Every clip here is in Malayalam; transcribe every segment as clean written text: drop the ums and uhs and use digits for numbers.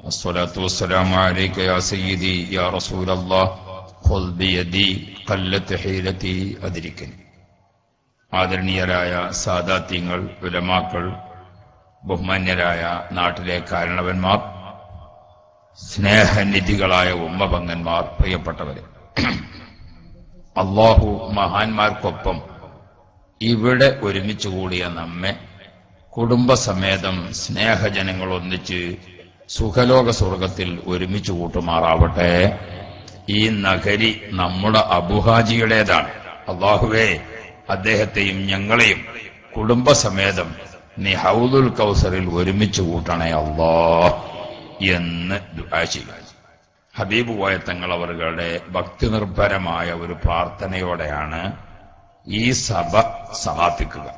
الصلاة والسلام عليك يا سيدي يا رسول الله خذ بيدي قلت حيلتي أدركني. ആദരണീയരായ സാദാത്യങ്ങൾ, ഉലമാക്കൾ, ബഹുമാന്യരായ നാട്ടിലെ കാരണവന്മാർ, സ്നേഹനിധികളായ ഉമ്മപങ്ങന്മാർ, പ്രിയപ്പെട്ടവരെ, അല്ലാഹു മഹാന്മാർക്കൊപ്പം ഇവിടെ ഒരുമിച്ച് കൂടിയ നമ്മെ കുടുംബസമേതം സ്നേഹജനങ്ങൾ ഒന്നിച്ച് സുഖലോക സ്വർഗത്തിൽ ഒരുമിച്ച് കൂട്ടുമാറാവട്ടെ. ഈ നഗരി നമ്മുടെ അബുഹാജിയുടേതാണ്. അല്ലാഹുവേ, അദ്ദേഹത്തെയും ഞങ്ങളെയും കുടുംബസമേതം നീ ഹൗദുൽ കൗസറിൽ ഒരുമിച്ച് കൂട്ടണേ അല്ലാഹ് എന്ന് ദുആ ചെയ്യുക. ഹബീബ് കോയ തങ്ങൾ അവരുടെ ഭക്തിനിർഭരമായ ഒരു പ്രാർത്ഥനയോടെയാണ് ഈ സഭ സമാപിക്കുക.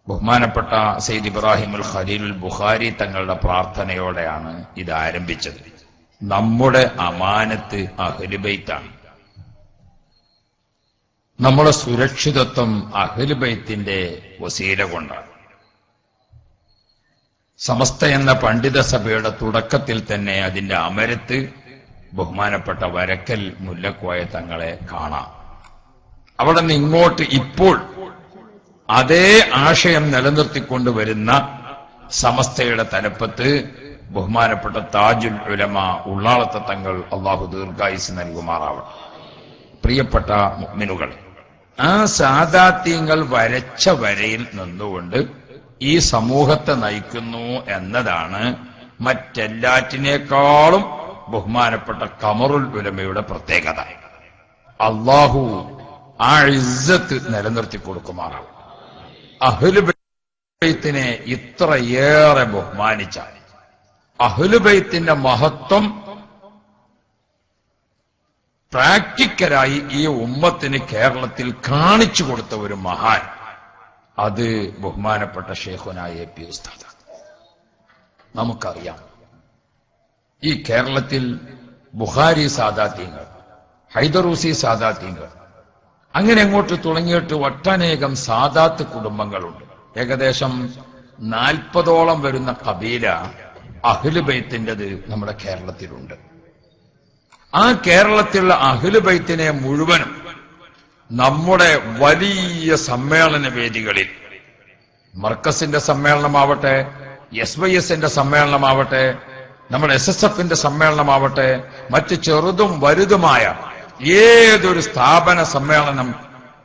ബഹുമാനപ്പെട്ട സയ്യിദ് ഇബ്രാഹിം അൽ ഖലീൽ ബുഖാരി തങ്ങളുടെ പ്രാർത്ഥനയോടെയാണ് ഇത് ആരംഭിച്ചത്. നമ്മുടെ അമാനത്ത് അഹ്ലു ബൈത്താണ്. നമ്മുടെ സുരക്ഷിതത്വം അഹ്ലു ബൈത്തിന്റെ വസീല കൊണ്ടാണ്. സമസ്ത എന്ന പണ്ഡിത സഭയുടെ തുടക്കത്തിൽ തന്നെ അതിന്റെ അമരത്ത് ബഹുമാനപ്പെട്ട വരക്കൽ മുല്ലക്കോയ തങ്ങളെ കാണാം. അവിടെ നിന്ന് ഇങ്ങോട്ട് ഇപ്പോൾ അതേ ആശയം നിലനിർത്തിക്കൊണ്ടുവരുന്ന സമസ്തയുടെ തലപ്പത്ത് ബഹുമാനപ്പെട്ട താജുൽ ഉലമ ഉള്ളാളത്തെ തങ്ങൾ അള്ളാഹു ദീർഘായുസ് നൽകുമാറാവണം. പ്രിയപ്പെട്ട മുഅ്മിനുകൾ, ആ സാദാത്യങ്ങൾ വരച്ച വരയിൽ നിന്നുകൊണ്ട് ഈ സമൂഹത്തെ നയിക്കുന്നു എന്നതാണ് മറ്റെല്ലാറ്റിനേക്കാളും ബഹുമാനപ്പെട്ട ഖമറുൽ ഉലമയുടെ പ്രത്യേകത. അള്ളാഹു ആ ഇസ്സത്ത് നിലനിർത്തി കൊടുക്കുമാറാവും. അഹ്ലു ബൈത്തിനെ ഇത്രയേറെ ബഹുമാനിച്ച, അഹ്ലു ബൈത്തിന്റെ മഹത്വം പ്രാക്ടിക്കലായി ഈ ഉമ്മത്തിന് കേരളത്തിൽ കാണിച്ചു കൊടുത്ത ഒരു മഹാൻ, അത് ബഹുമാനപ്പെട്ട ശൈഖുനായ എ പി ഉസ്താദ്. നമുക്കറിയാം, ഈ കേരളത്തിൽ ബുഖാരി സാദാത്യങ്ങൾ, ഹൈദറൂസി സാദാത്യങ്ങൾ, അങ്ങനെ അങ്ങോട്ട് തുടങ്ങിയിട്ട് ഒട്ടനേകം സാദാത്ത് കുടുംബങ്ങളുണ്ട്. ഏകദേശം 40ഓളം വരുന്ന കബീല അഹ്ലു ബൈത്തിൻ്റെത് നമ്മുടെ കേരളത്തിലുണ്ട്. ആ കേരളത്തിലുള്ള അഹ്ലു ബൈത്തിനെ മുഴുവനും നമ്മുടെ വലിയ സമ്മേളന വേദികളിൽ, മർക്കസിന്റെ സമ്മേളനമാവട്ടെ, SYSന്റെ സമ്മേളനമാവട്ടെ, നമ്മുടെ SSFന്റെ സമ്മേളനമാവട്ടെ, മറ്റ് ചെറുതും വലുതുമായ ഏതൊരു സ്ഥാപന സമ്മേളനം,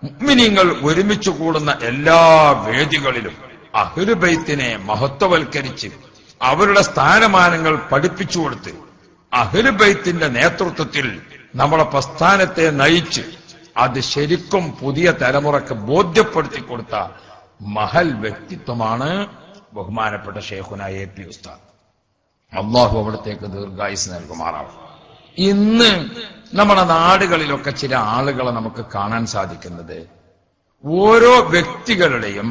മുഅ്മിനീങ്ങൾ ഒരുമിച്ച് കൂടുന്ന എല്ലാ വേദികളിലും അഹ്ലു ബൈത്തിനെ മഹത്വവൽക്കരിച്ച് അവരുടെ സ്ഥാനമാനങ്ങൾ പഠിപ്പിച്ചു കൊടുത്ത് അഹ്ലു ബൈത്തിന്റെ നേതൃത്വത്തിൽ നമ്മുടെ പ്രസ്ഥാനത്തെ നയിച്ച് അത് ശരിക്കും പുതിയ തലമുറക്ക് ബോധ്യപ്പെടുത്തി കൊടുത്ത മഹൽ വ്യക്തിത്വമാണ് ബഹുമാനപ്പെട്ട ശൈഖുനായ എ പി ഉസ്താദ്. അല്ലാഹു അവിടത്തേക്ക് ദീർഘായുസ് നൽകുമാറാവും. ഇന്ന് നമ്മുടെ നാടുകളിലൊക്കെ ചില ആളുകളെ നമുക്ക് കാണാൻ സാധിക്കുന്നത്, ഓരോ വ്യക്തികളുടെയും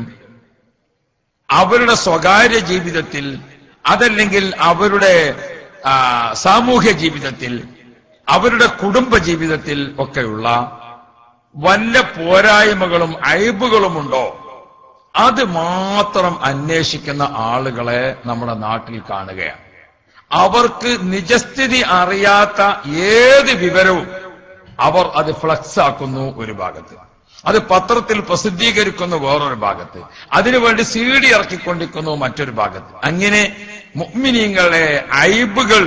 അവരുടെ സ്വകാര്യ ജീവിതത്തിൽ, അതല്ലെങ്കിൽ അവരുടെ സാമൂഹ്യ ജീവിതത്തിൽ, അവരുടെ കുടുംബ ജീവിതത്തിൽ ഒക്കെയുള്ള വല്ല പോരായ്മകളും അയബുകളുമുണ്ടോ അത് മാത്രം അന്വേഷിക്കുന്ന ആളുകളെ നമ്മുടെ നാട്ടിൽ കാണുകയാണ്. അവർക്ക് നിജസ്ഥിതി അറിയാത്ത ഏത് വിവരവും അവർ അത് ഫ്ലക്സ് ആക്കുന്നു ഒരു ഭാഗത്ത്, അത് പത്രത്തിൽ പ്രസിദ്ധീകരിക്കുന്നു വേറൊരു ഭാഗത്ത്, അതിനുവേണ്ടി CD ഇറക്കിക്കൊണ്ടിരിക്കുന്നു മറ്റൊരു ഭാഗത്ത്. അങ്ങനെ മുഅ്മിനീങ്ങളെ അയ്ബുകൾ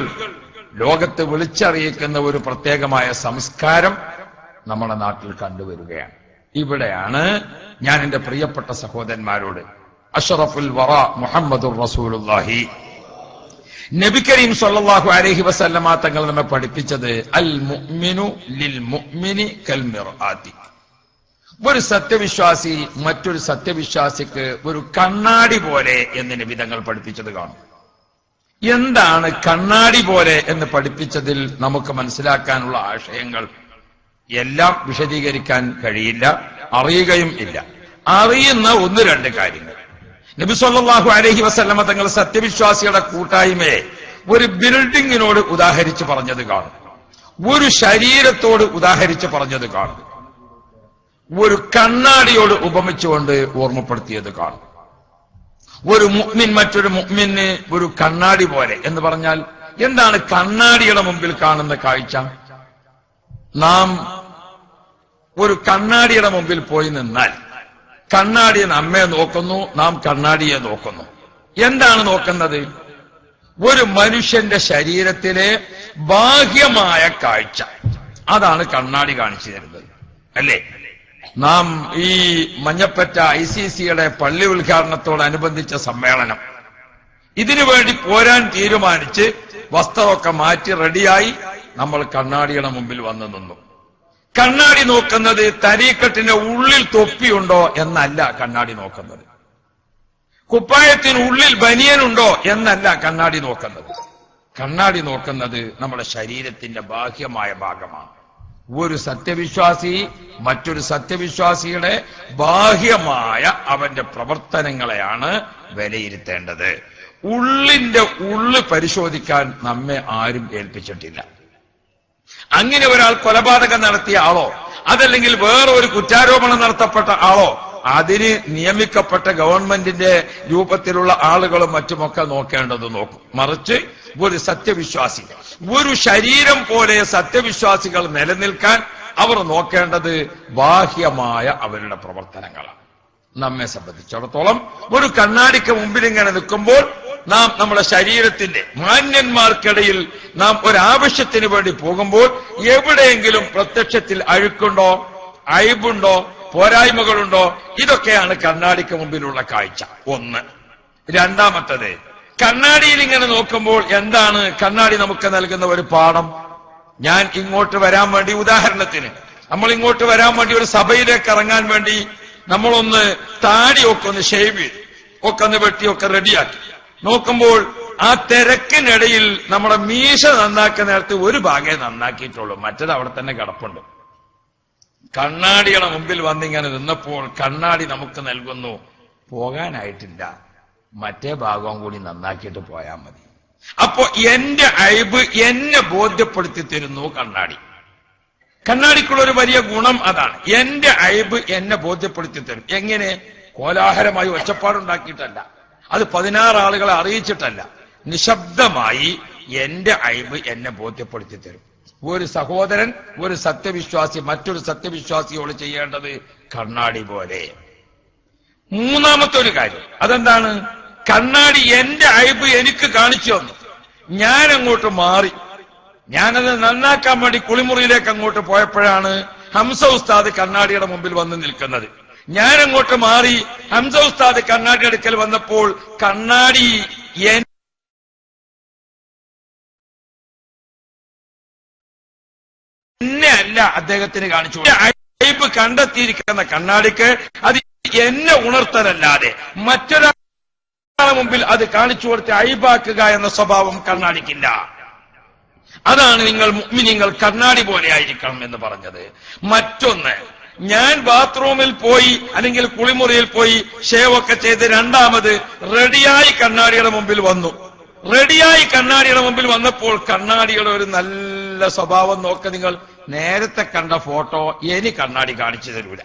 ലോകത്ത് വിളിച്ചറിയിക്കുന്ന ഒരു പ്രത്യേകമായ സംസ്കാരം നമ്മുടെ നാട്ടിൽ കണ്ടുവരികയാണ്. ഇവിടെയാണ് ഞാൻ എന്റെ പ്രിയപ്പെട്ട സഹോദരന്മാരോട്, അഷ്റഫുൽ വറ മുഹമ്മദുർ റസൂലുള്ളാഹി നബി കരീം സല്ലല്ലാഹു അലൈഹി വസല്ലമ തങ്ങൾ നമ്മെ പഠിപ്പിച്ചത്, അൽ മുഅ്മിനു ലിൽ മുഅ്മിനി കൽ മിർആത്തി. ഒരു സത്യവിശ്വാസി മറ്റൊരു സത്യവിശ്വാസിക്ക് ഒരു കണ്ണാടി പോലെ എന്ന് നബി തങ്ങൾ പഠിപ്പിച്ചത് കാണും. എന്താണ് കണ്ണാടി പോലെ എന്ന് പഠിപ്പിച്ചതിൽ നമുക്ക് മനസ്സിലാക്കാനുള്ള ആശയങ്ങൾ എല്ലാം വിശദീകരിക്കാൻ കഴിയില്ല, അറിയുകയും ഇല്ല. അറിയുന്ന 1-2 കാര്യങ്ങൾ. നബി സല്ലല്ലാഹു അലൈഹി വസല്ലമ തങ്ങൾ സത്യവിശ്വാസികളുടെ കൂട്ടായ്മയെ ഒരു ബിൽഡിങ്ങിനോട് ഉദാഹരിച്ച് പറഞ്ഞത് കാണും, ഒരു ശരീരത്തോട് ഉദാഹരിച്ച് പറഞ്ഞത് കാണും, ഒരു കണ്ണാടിയോട് ഉപമിച്ചുകൊണ്ട് ഓർമ്മപ്പെടുത്തിയത് കാണും. ഒരു മുഅ്മിൻ മറ്റൊരു മുഅ്മിന് ഒരു കണ്ണാടി പോലെ എന്ന് പറഞ്ഞാൽ എന്താണ് കണ്ണാടിയുടെ മുമ്പിൽ കാണുന്ന കാഴ്ച? നാം ഒരു കണ്ണാടിയുടെ മുമ്പിൽ പോയി നിന്നാൽ കണ്ണാടി നമ്മെ നോക്കുന്നു, നാം കണ്ണാടിയെ നോക്കുന്നു. എന്താണ് നോക്കുന്നത്? ഒരു മനുഷ്യന്റെ ശരീരത്തിലെ ബാഹ്യമായ കാഴ്ച. അതാണ് കണ്ണാടി കാണിച്ചു തരുന്നത്, അല്ലേ? നാം ഈ മഞ്ഞപ്പറ്റ ICCയുടെ പള്ളി ഉദ്ഘാടനത്തോടനുബന്ധിച്ച സമ്മേളനം, ഇതിനുവേണ്ടി പോരാൻ തീരുമാനിച്ച് വസ്ത്രമൊക്കെ മാറ്റി റെഡിയായി നമ്മൾ കണ്ണാടിയുടെ മുമ്പിൽ വന്നു നിന്നു. കണ്ണാടി നോക്കുന്നത് തരീക്കട്ടിന്റെ ഉള്ളിൽ തൊപ്പിയുണ്ടോ എന്നല്ല കണ്ണാടി നോക്കുന്നത്. കുപ്പായത്തിന് ഉള്ളിൽ ബനിയനുണ്ടോ എന്നല്ല കണ്ണാടി നോക്കുന്നത്. കണ്ണാടി നോക്കുന്നത് നമ്മുടെ ശരീരത്തിന്റെ ബാഹ്യമായ ഭാഗമാണ്. ഒരു സത്യവിശ്വാസി മറ്റൊരു സത്യവിശ്വാസിയുടെ ബാഹ്യമായ അവന്റെ പ്രവർത്തനങ്ങളെയാണ് വിലയിരുത്തേണ്ടത്. ഉള്ളിന്റെ ഉള്ളു പരിശോധിക്കാൻ നമ്മെ ആരും ഏൽപ്പിച്ചിട്ടില്ല. അങ്ങനെ ഒരാൾ കൊലപാതകം നടത്തിയ ആളോ അതല്ലെങ്കിൽ വേറെ ഒരു കുറ്റാരോപണം നടത്തപ്പെട്ട ആളോ അതിന് നിയമിക്കപ്പെട്ട ഗവൺമെന്റിന്റെ രൂപത്തിലുള്ള ആളുകളും മറ്റുമൊക്കെ നോക്കേണ്ടത് നോക്കും. മറിച്ച് ഒരു സത്യവിശ്വാസി, ഒരു ശരീരം പോലെ സത്യവിശ്വാസികൾ നിലനിൽക്കാൻ അവർ നോക്കേണ്ടത് ബാഹ്യമായ അവരുടെ പ്രവർത്തനങ്ങളാണ്. നമ്മെ സംബന്ധിച്ചിടത്തോളം ഒരു കണ്ണാടിക്ക് മുമ്പിൽ ഇങ്ങനെ നിൽക്കുമ്പോൾ നാം നമ്മുടെ ശരീരത്തിന്റെ മാന്യന്മാർക്കിടയിൽ നാം ഒരാവശ്യത്തിന് വേണ്ടി പോകുമ്പോൾ എവിടെയെങ്കിലും പ്രത്യക്ഷത്തിൽ അഴുക്കുണ്ടോ, അയബുണ്ടോ, പോരായ്മകളുണ്ടോ, ഇതൊക്കെയാണ് കണ്ണാടിക്ക് മുമ്പിലുള്ള കാഴ്ച. ഒന്ന്. രണ്ടാമത്തത്, കണ്ണാടിയിൽ ഇങ്ങനെ നോക്കുമ്പോൾ എന്താണ് കണ്ണാടി നമുക്ക് നൽകുന്ന ഒരു പാഠം? ഞാൻ ഇങ്ങോട്ട് വരാൻ വേണ്ടി, ഉദാഹരണത്തിന് നമ്മൾ ഇങ്ങോട്ട് വരാൻ വേണ്ടി ഒരു സഭയിലേക്ക് ഇറങ്ങാൻ വേണ്ടി നമ്മളൊന്ന് താടിയൊക്കെ ഒന്ന് ഷേവ് ചെയ്ത് ഒക്കെ ഒന്ന് വെട്ടിയൊക്കെ റെഡിയാക്കി നോക്കുമ്പോൾ ആ തിരക്കിനിടയിൽ നമ്മുടെ മീശ നന്നാക്കുന്ന നേരത്ത് ഒരു ഭാഗേ നന്നാക്കിയിട്ടുള്ളൂ, മറ്റത് അവിടെ തന്നെ കിടപ്പുണ്ട്. കണ്ണാടിയുടെ മുമ്പിൽ വന്നിങ്ങനെ നിന്നപ്പോൾ കണ്ണാടി നമുക്ക് നൽകുന്നു, പോകാനായിട്ടില്ല, മറ്റേ ഭാഗവും കൂടി നന്നാക്കിയിട്ട് പോയാൽ മതി. അപ്പോ എന്റെ അയബ് എന്നെ ബോധ്യപ്പെടുത്തി തരുന്നു കണ്ണാടി. കണ്ണാടിക്കുള്ള ഒരു വലിയ ഗുണം അതാണ്. എന്റെ അയബ് എന്നെ ബോധ്യപ്പെടുത്തി തരും. എങ്ങനെ? കോലാഹലമായി ഒച്ചപ്പാടുണ്ടാക്കിയിട്ടല്ല, അത് 16 ആളുകളെ അറിയിച്ചിട്ടല്ല, നിശബ്ദമായി എന്റെ അയബ് എന്നെ ബോധ്യപ്പെടുത്തി തരും. ഒരു സഹോദരൻ, ഒരു സത്യവിശ്വാസി മറ്റൊരു സത്യവിശ്വാസിയോട് ചെയ്യേണ്ടത് കണ്ണാടി പോലെ. മൂന്നാമത്തെ ഒരു കാര്യം അതെന്താണ്? കണ്ണാടി എന്റെ അയബ് എനിക്ക് കാണിച്ചു തന്നു, ഞാൻ അങ്ങോട്ട് മാറി, ഞാനത് നന്നാക്കാൻ വേണ്ടി കുളിമുറിയിലേക്ക് അങ്ങോട്ട് പോയപ്പോഴാണ് ഹംസ ഉസ്താദ് കണ്ണാടിയുടെ മുമ്പിൽ വന്ന് നിൽക്കുന്നത്. ഞാൻ അങ്ങോട്ട് മാറി, ഹംസ ഉസ്താദ് കണ്ണാടി അടുക്കൽ വന്നപ്പോൾ കണ്ണാടി എന്നെ അല്ല അദ്ദേഹത്തിന് കാണിച്ചു. അയബ് കണ്ടെത്തിയിരിക്കുന്ന കണ്ണാടിക്ക് അത് എന്നെ ഉണർത്തലല്ലാതെ മറ്റൊരാളുടെ മുമ്പിൽ അത് കാണിച്ചു കൊടുത്ത് അയബാക്കുക എന്ന സ്വഭാവം കണ്ണാടിക്കില്ല. അതാണ് നിങ്ങൾ കണ്ണാടി പോലെ ആയിരിക്കണം എന്ന് പറഞ്ഞത്. മറ്റൊന്ന്, ഞാൻ ബാത്റൂമിൽ പോയി അല്ലെങ്കിൽ കുളിമുറിയിൽ പോയി ഷേവൊക്കെ ചെയ്ത് രണ്ടാമത് റെഡിയായി കണ്ണാടിയുടെ മുമ്പിൽ വന്നു. റെഡിയായി കണ്ണാടിയുടെ മുമ്പിൽ വന്നപ്പോൾ കണ്ണാടിയുടെ ഒരു നല്ല സ്വഭാവം നോക്ക. നിങ്ങൾ നേരത്തെ കണ്ട ഫോട്ടോ ഇനി കണ്ണാടി കാണിച്ചു തരൂല.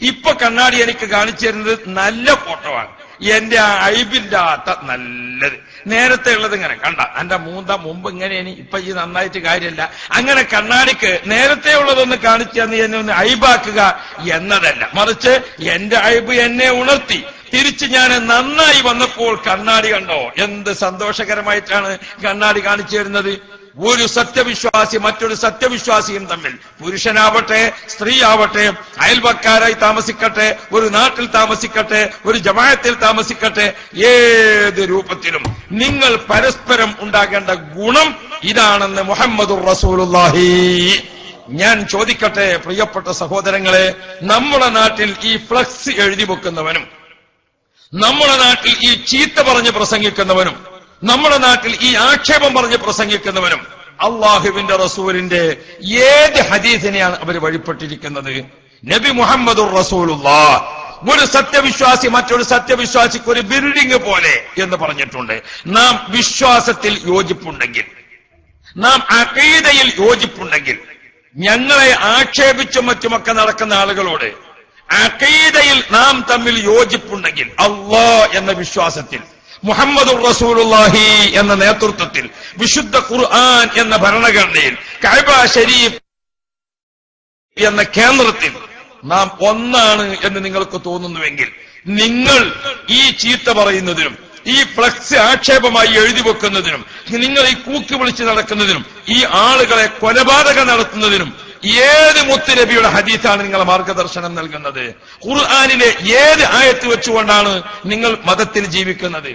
ഇപ്പൊ കണ്ണാടി എനിക്ക് കാണിച്ചു തരുന്നത് നല്ല ഫോട്ടോ ആണ്, എന്റെ അയബില്ലാത്ത നല്ലത്. നേരത്തെ ഉള്ളത് ഇങ്ങനെ കണ്ട എന്റെ മുമ്പ് ഇങ്ങനെയാണ്, ഇപ്പൊ ഈ നന്നായിട്ട് കാര്യമില്ല. അങ്ങനെ കണ്ണാടിക്ക് നേരത്തെ ഉള്ളതൊന്ന് കാണിച്ചു തന്ന് എന്നെ ഒന്ന് അയബാക്കുക എന്നതല്ല, മറിച്ച് എന്റെ അയബ് എന്നെ ഉണർത്തി തിരിച്ച് ഞാൻ നന്നായി വന്നപ്പോൾ കണ്ണാടി കണ്ടോ എന്ത് സന്തോഷകരമായിട്ടാണ് കണ്ണാടി കാണിച്ചു തരുന്നത്. ഒരു സത്യവിശ്വാസി മറ്റൊരു സത്യവിശ്വാസിയും തമ്മിൽ, പുരുഷനാവട്ടെ സ്ത്രീ ആവട്ടെ, അയൽവക്കാരായി താമസിക്കട്ടെ, ഒരു നാട്ടിൽ താമസിക്കട്ടെ, ഒരു ജമാഅത്തിൽ താമസിക്കട്ടെ, ഏത് രൂപത്തിലും നിങ്ങൾ പരസ്പരം ഉണ്ടാകേണ്ട ഗുണം ഇതാണെന്ന് മുഹമ്മദുർ റസൂലുള്ളാഹി. ഞാൻ ചോദിക്കട്ടെ പ്രിയപ്പെട്ട സഹോദരങ്ങളെ, നമ്മുടെ നാട്ടിൽ ഈ ഫ്ലക്സ് എഴുതി വെക്കുന്നവനും, നമ്മുടെ നാട്ടിൽ ഈ ചീത്ത പറഞ്ഞ് പ്രസംഗിക്കുന്നവനും, നമ്മുടെ നാട്ടിൽ ഈ ആക്ഷേപം പറഞ്ഞ് പ്രസംഗിക്കുന്നവനും അള്ളാഹുവിന്റെ റസൂലിന്റെ ഏത് ഹദീസിനെയാണ് അവർ വഴിപ്പെട്ടിരിക്കുന്നത്? നബി മുഹമ്മദുർ റസൂലുള്ളാഹ് ഒരു സത്യവിശ്വാസി മറ്റൊരു സത്യവിശ്വാസിക്ക് ഒരു ബിൽഡിംഗ് പോലെ എന്ന് പറഞ്ഞിട്ടുണ്ട്. നാം വിശ്വാസത്തിൽ യോജിപ്പുണ്ടെങ്കിൽ, നാം അഖീദയിൽ യോജിപ്പുണ്ടെങ്കിൽ, ഞങ്ങളെ ആക്ഷേപിച്ചും മറ്റുമൊക്കെ നടക്കുന്ന ആളുകളോട് അഖീദയിൽ നാം തമ്മിൽ യോജിപ്പുണ്ടെങ്കിൽ, അല്ലാഹ് എന്ന വിശ്വാസത്തിൽ, മുഹമ്മദുർ റസൂലുള്ളാഹി എന്ന നേതൃത്വത്തിൽ, വിശുദ്ധ ഖുർആൻ എന്ന ഭരണഘടനയിൽ, കഅബ ശരീഫ് എന്ന കേന്ദ്രത്തിൽ നാം ഒന്നാണ് എന്ന് നിങ്ങൾക്ക് തോന്നുന്നുവെങ്കിൽ, നിങ്ങൾ ഈ ചീത്ത പറയുന്നതിനും ഈ ഫ്ലക്സ് ആക്ഷേപമായി എഴുതി വെക്കുന്നതിനും നിങ്ങൾ ഈ കൂക്കി വിളിച്ച് നടക്കുന്നതിനും ഈ ആളുകളെ കൊലപാതകം നടത്തുന്നതിനും ഏത് മുത്തുനബിയുടെ ഹദീസാണ് നിങ്ങളെ മാർഗദർശനം നൽകുന്നത്? ഖുർആനിലെ ഏത് ആയത്ത് വെച്ചുകൊണ്ടാണ് നിങ്ങൾ മതത്തിൽ ജീവിക്കുന്നത്?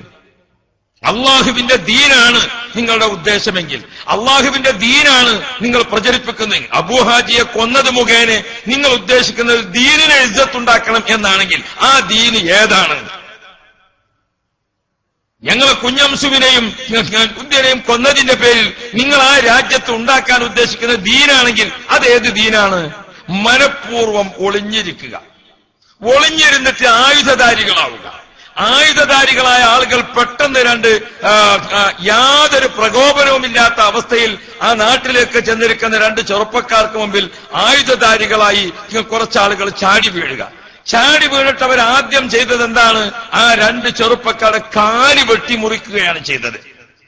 അള്ളാഹുവിന്റെ ദീനാണ് നിങ്ങളുടെ ഉദ്ദേശമെങ്കിൽ, അള്ളാഹുവിന്റെ ദീനാണ് നിങ്ങൾ പ്രചരിപ്പിക്കുന്നത്, അബൂഹാജിയെ കൊന്നത് മുഖേന നിങ്ങൾ ഉദ്ദേശിക്കുന്നത് ദീനിനെ ഇസ്സത്തുണ്ടാക്കണം എന്നാണെങ്കിൽ ആ ദീന് ഏതാണ്? ഞങ്ങളെ കുഞ്ഞംസുവിനെയും കുഞ്ഞിനെയും കൊന്നതിന്റെ പേരിൽ നിങ്ങൾ ആ രാജ്യത്ത് ഉണ്ടാക്കാൻ ഉദ്ദേശിക്കുന്ന ദീനാണെങ്കിൽ അതേത് ദീനാണ്? മനഃപൂർവ്വം ഒളിഞ്ഞിരിക്കുക, ഒളിഞ്ഞിരുന്നിട്ട് ആയുധധാരികളാവുക. ആയുധധാരികളായ ആളുകൾ പെട്ടെന്ന് യാതൊരു പ്രകോപനവുമില്ലാത്ത അവസ്ഥയിൽ ആ നാട്ടിലേക്ക് ചെന്നിരിക്കുന്ന രണ്ട് ചെറുപ്പക്കാർക്ക് മുമ്പിൽ ആയുധധാരികളായി കുറച്ചാളുകൾ ചാടി വീഴുക. ചാടി വീണിട്ട് അവർ ആദ്യം ചെയ്തത് എന്താണ്? ആ രണ്ട് ചെറുപ്പക്കാരെ കാല് വെട്ടിമുറിക്കുകയാണ് ചെയ്തത്.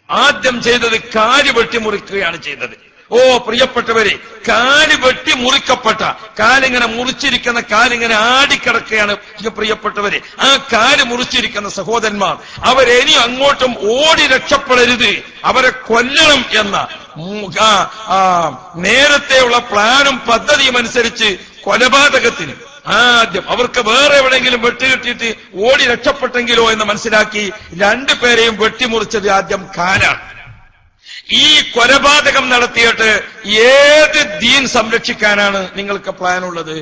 ആദ്യം ചെയ്തത് കാല് വെട്ടിമുറിക്കുകയാണ് ചെയ്തത്. ഓ പ്രിയപ്പെട്ടവരെ, കാല് വെട്ടി മുറിക്കപ്പെട്ട കാലിങ്ങനെ മുറിച്ചിരിക്കുന്ന കാലിങ്ങനെ ആടിക്കിടക്കുകയാണ് പ്രിയപ്പെട്ടവരെ. ആ കാല് മുറിച്ചിരിക്കുന്ന സഹോദരന്മാർ അവരിനി അങ്ങോട്ടും ഓടി രക്ഷപ്പെടരുത്, അവരെ കൊല്ലണം എന്ന നേരത്തെയുള്ള പ്ലാനും പദ്ധതിയും അനുസരിച്ച് കൊലപാതകത്തിന് ആദ്യം അവർക്ക് വേറെ എവിടെയെങ്കിലും വെട്ടുകിട്ടിയിട്ട് ഓടി രക്ഷപ്പെട്ടെങ്കിലോ എന്ന് മനസ്സിലാക്കി രണ്ടുപേരെയും വെട്ടിമുറിച്ചത് ആദ്യം കാലാണ്. ഈ കൊലപാതകം നടത്തിയിട്ട് ഏത് ദീൻ സംരക്ഷിക്കാനാണ് നിങ്ങൾക്ക് പ്ലാനുള്ളത്?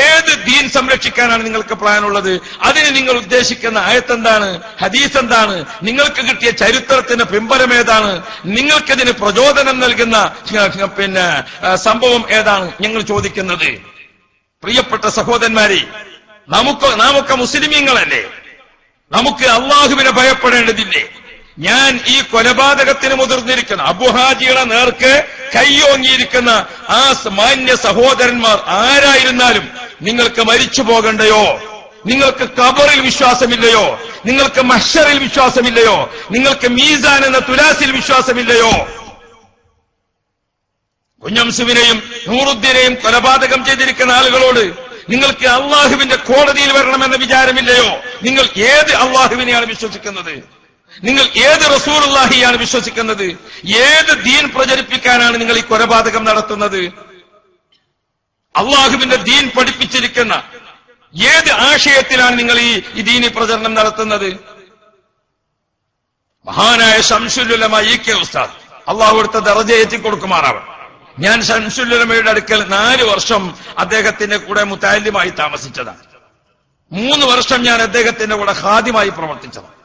ഏത് ദീൻ സംരക്ഷിക്കാനാണ് നിങ്ങൾക്ക് പ്ലാനുള്ളത്? അതിന് നിങ്ങൾ ഉദ്ദേശിക്കുന്ന ആയത്ത് എന്താണ്? ഹദീസ് എന്താണ്? നിങ്ങൾക്ക് കിട്ടിയ ചരിത്രത്തിന്റെ പിമ്പലം ഏതാണ്? നിങ്ങൾക്കതിന് പ്രചോദനം നൽകുന്ന സംഭവം ഏതാണ് ഞങ്ങൾ ചോദിക്കുന്നത്? പ്രിയപ്പെട്ട സഹോദരന്മാരെ, നാമൊക്കെ മുസ്ലിമീങ്ങളല്ലേ? നമുക്ക് അള്ളാഹുവിനെ ഭയപ്പെടേണ്ടതില്ലേ? ഞാൻ ഈ കൊലപാതകത്തിന് മുതിർന്നിരിക്കുന്ന അബൂഹാജിയുടെ നേർക്ക് കൈയോങ്ങിയിരിക്കുന്ന ആ മാന്യ സഹോദരന്മാർ ആരായിരുന്നാലും നിങ്ങൾക്ക് മരിച്ചു പോകണ്ടയോ? നിങ്ങൾക്ക് ഖബറിൽ വിശ്വാസമില്ലയോ? നിങ്ങൾക്ക് മഹ്ശറിൽ വിശ്വാസമില്ലയോ? നിങ്ങൾക്ക് മീസാൻ എന്ന തുലാസിൽ വിശ്വാസമില്ലയോ? കുഞ്ഞംസുവിനെയും നൂറുദ്ദീനെയും കൊലപാതകം ചെയ്തിരിക്കുന്ന ആളുകളോട് നിങ്ങൾക്ക് അള്ളാഹുവിന്റെ കോടതിയിൽ വരണമെന്ന വിചാരമില്ലയോ? നിങ്ങൾ ഏത് അള്ളാഹുവിനെയാണ് വിശ്വസിക്കുന്നത്? നിങ്ങൾ ഏത് റസൂലുള്ളാഹിയാണ് വിശ്വസിക്കുന്നത്? ഏത് ദീൻ പ്രചരിപ്പിക്കാനാണ് നിങ്ങൾ ഈ കൊലപാതകം നടത്തുന്നത്? അള്ളാഹുവിന്റെ ദീൻ പഠിപ്പിച്ചിരിക്കുന്ന ഏത് ആശയത്തിലാണ് നിങ്ങൾ ഈ ദീനി പ്രചരണം നടത്തുന്നത്? മഹാനായ ശംസുൽ ഉലമ ഇ കെ ഉസ്താദ്, അള്ളാഹു എടുത്ത ദറജ ഏറ്റി കൊടുക്കുമാറാവണം. ഞാൻ ശംസുൽ ഉലമയുടെ അടുക്കൽ 4 വർഷം അദ്ദേഹത്തിന്റെ കൂടെ മുതഅല്ലിമായി താമസിച്ചതാണ്. 3 വർഷം ഞാൻ അദ്ദേഹത്തിന്റെ കൂടെ ഖാദിമായി പ്രവർത്തിച്ചതാണ്.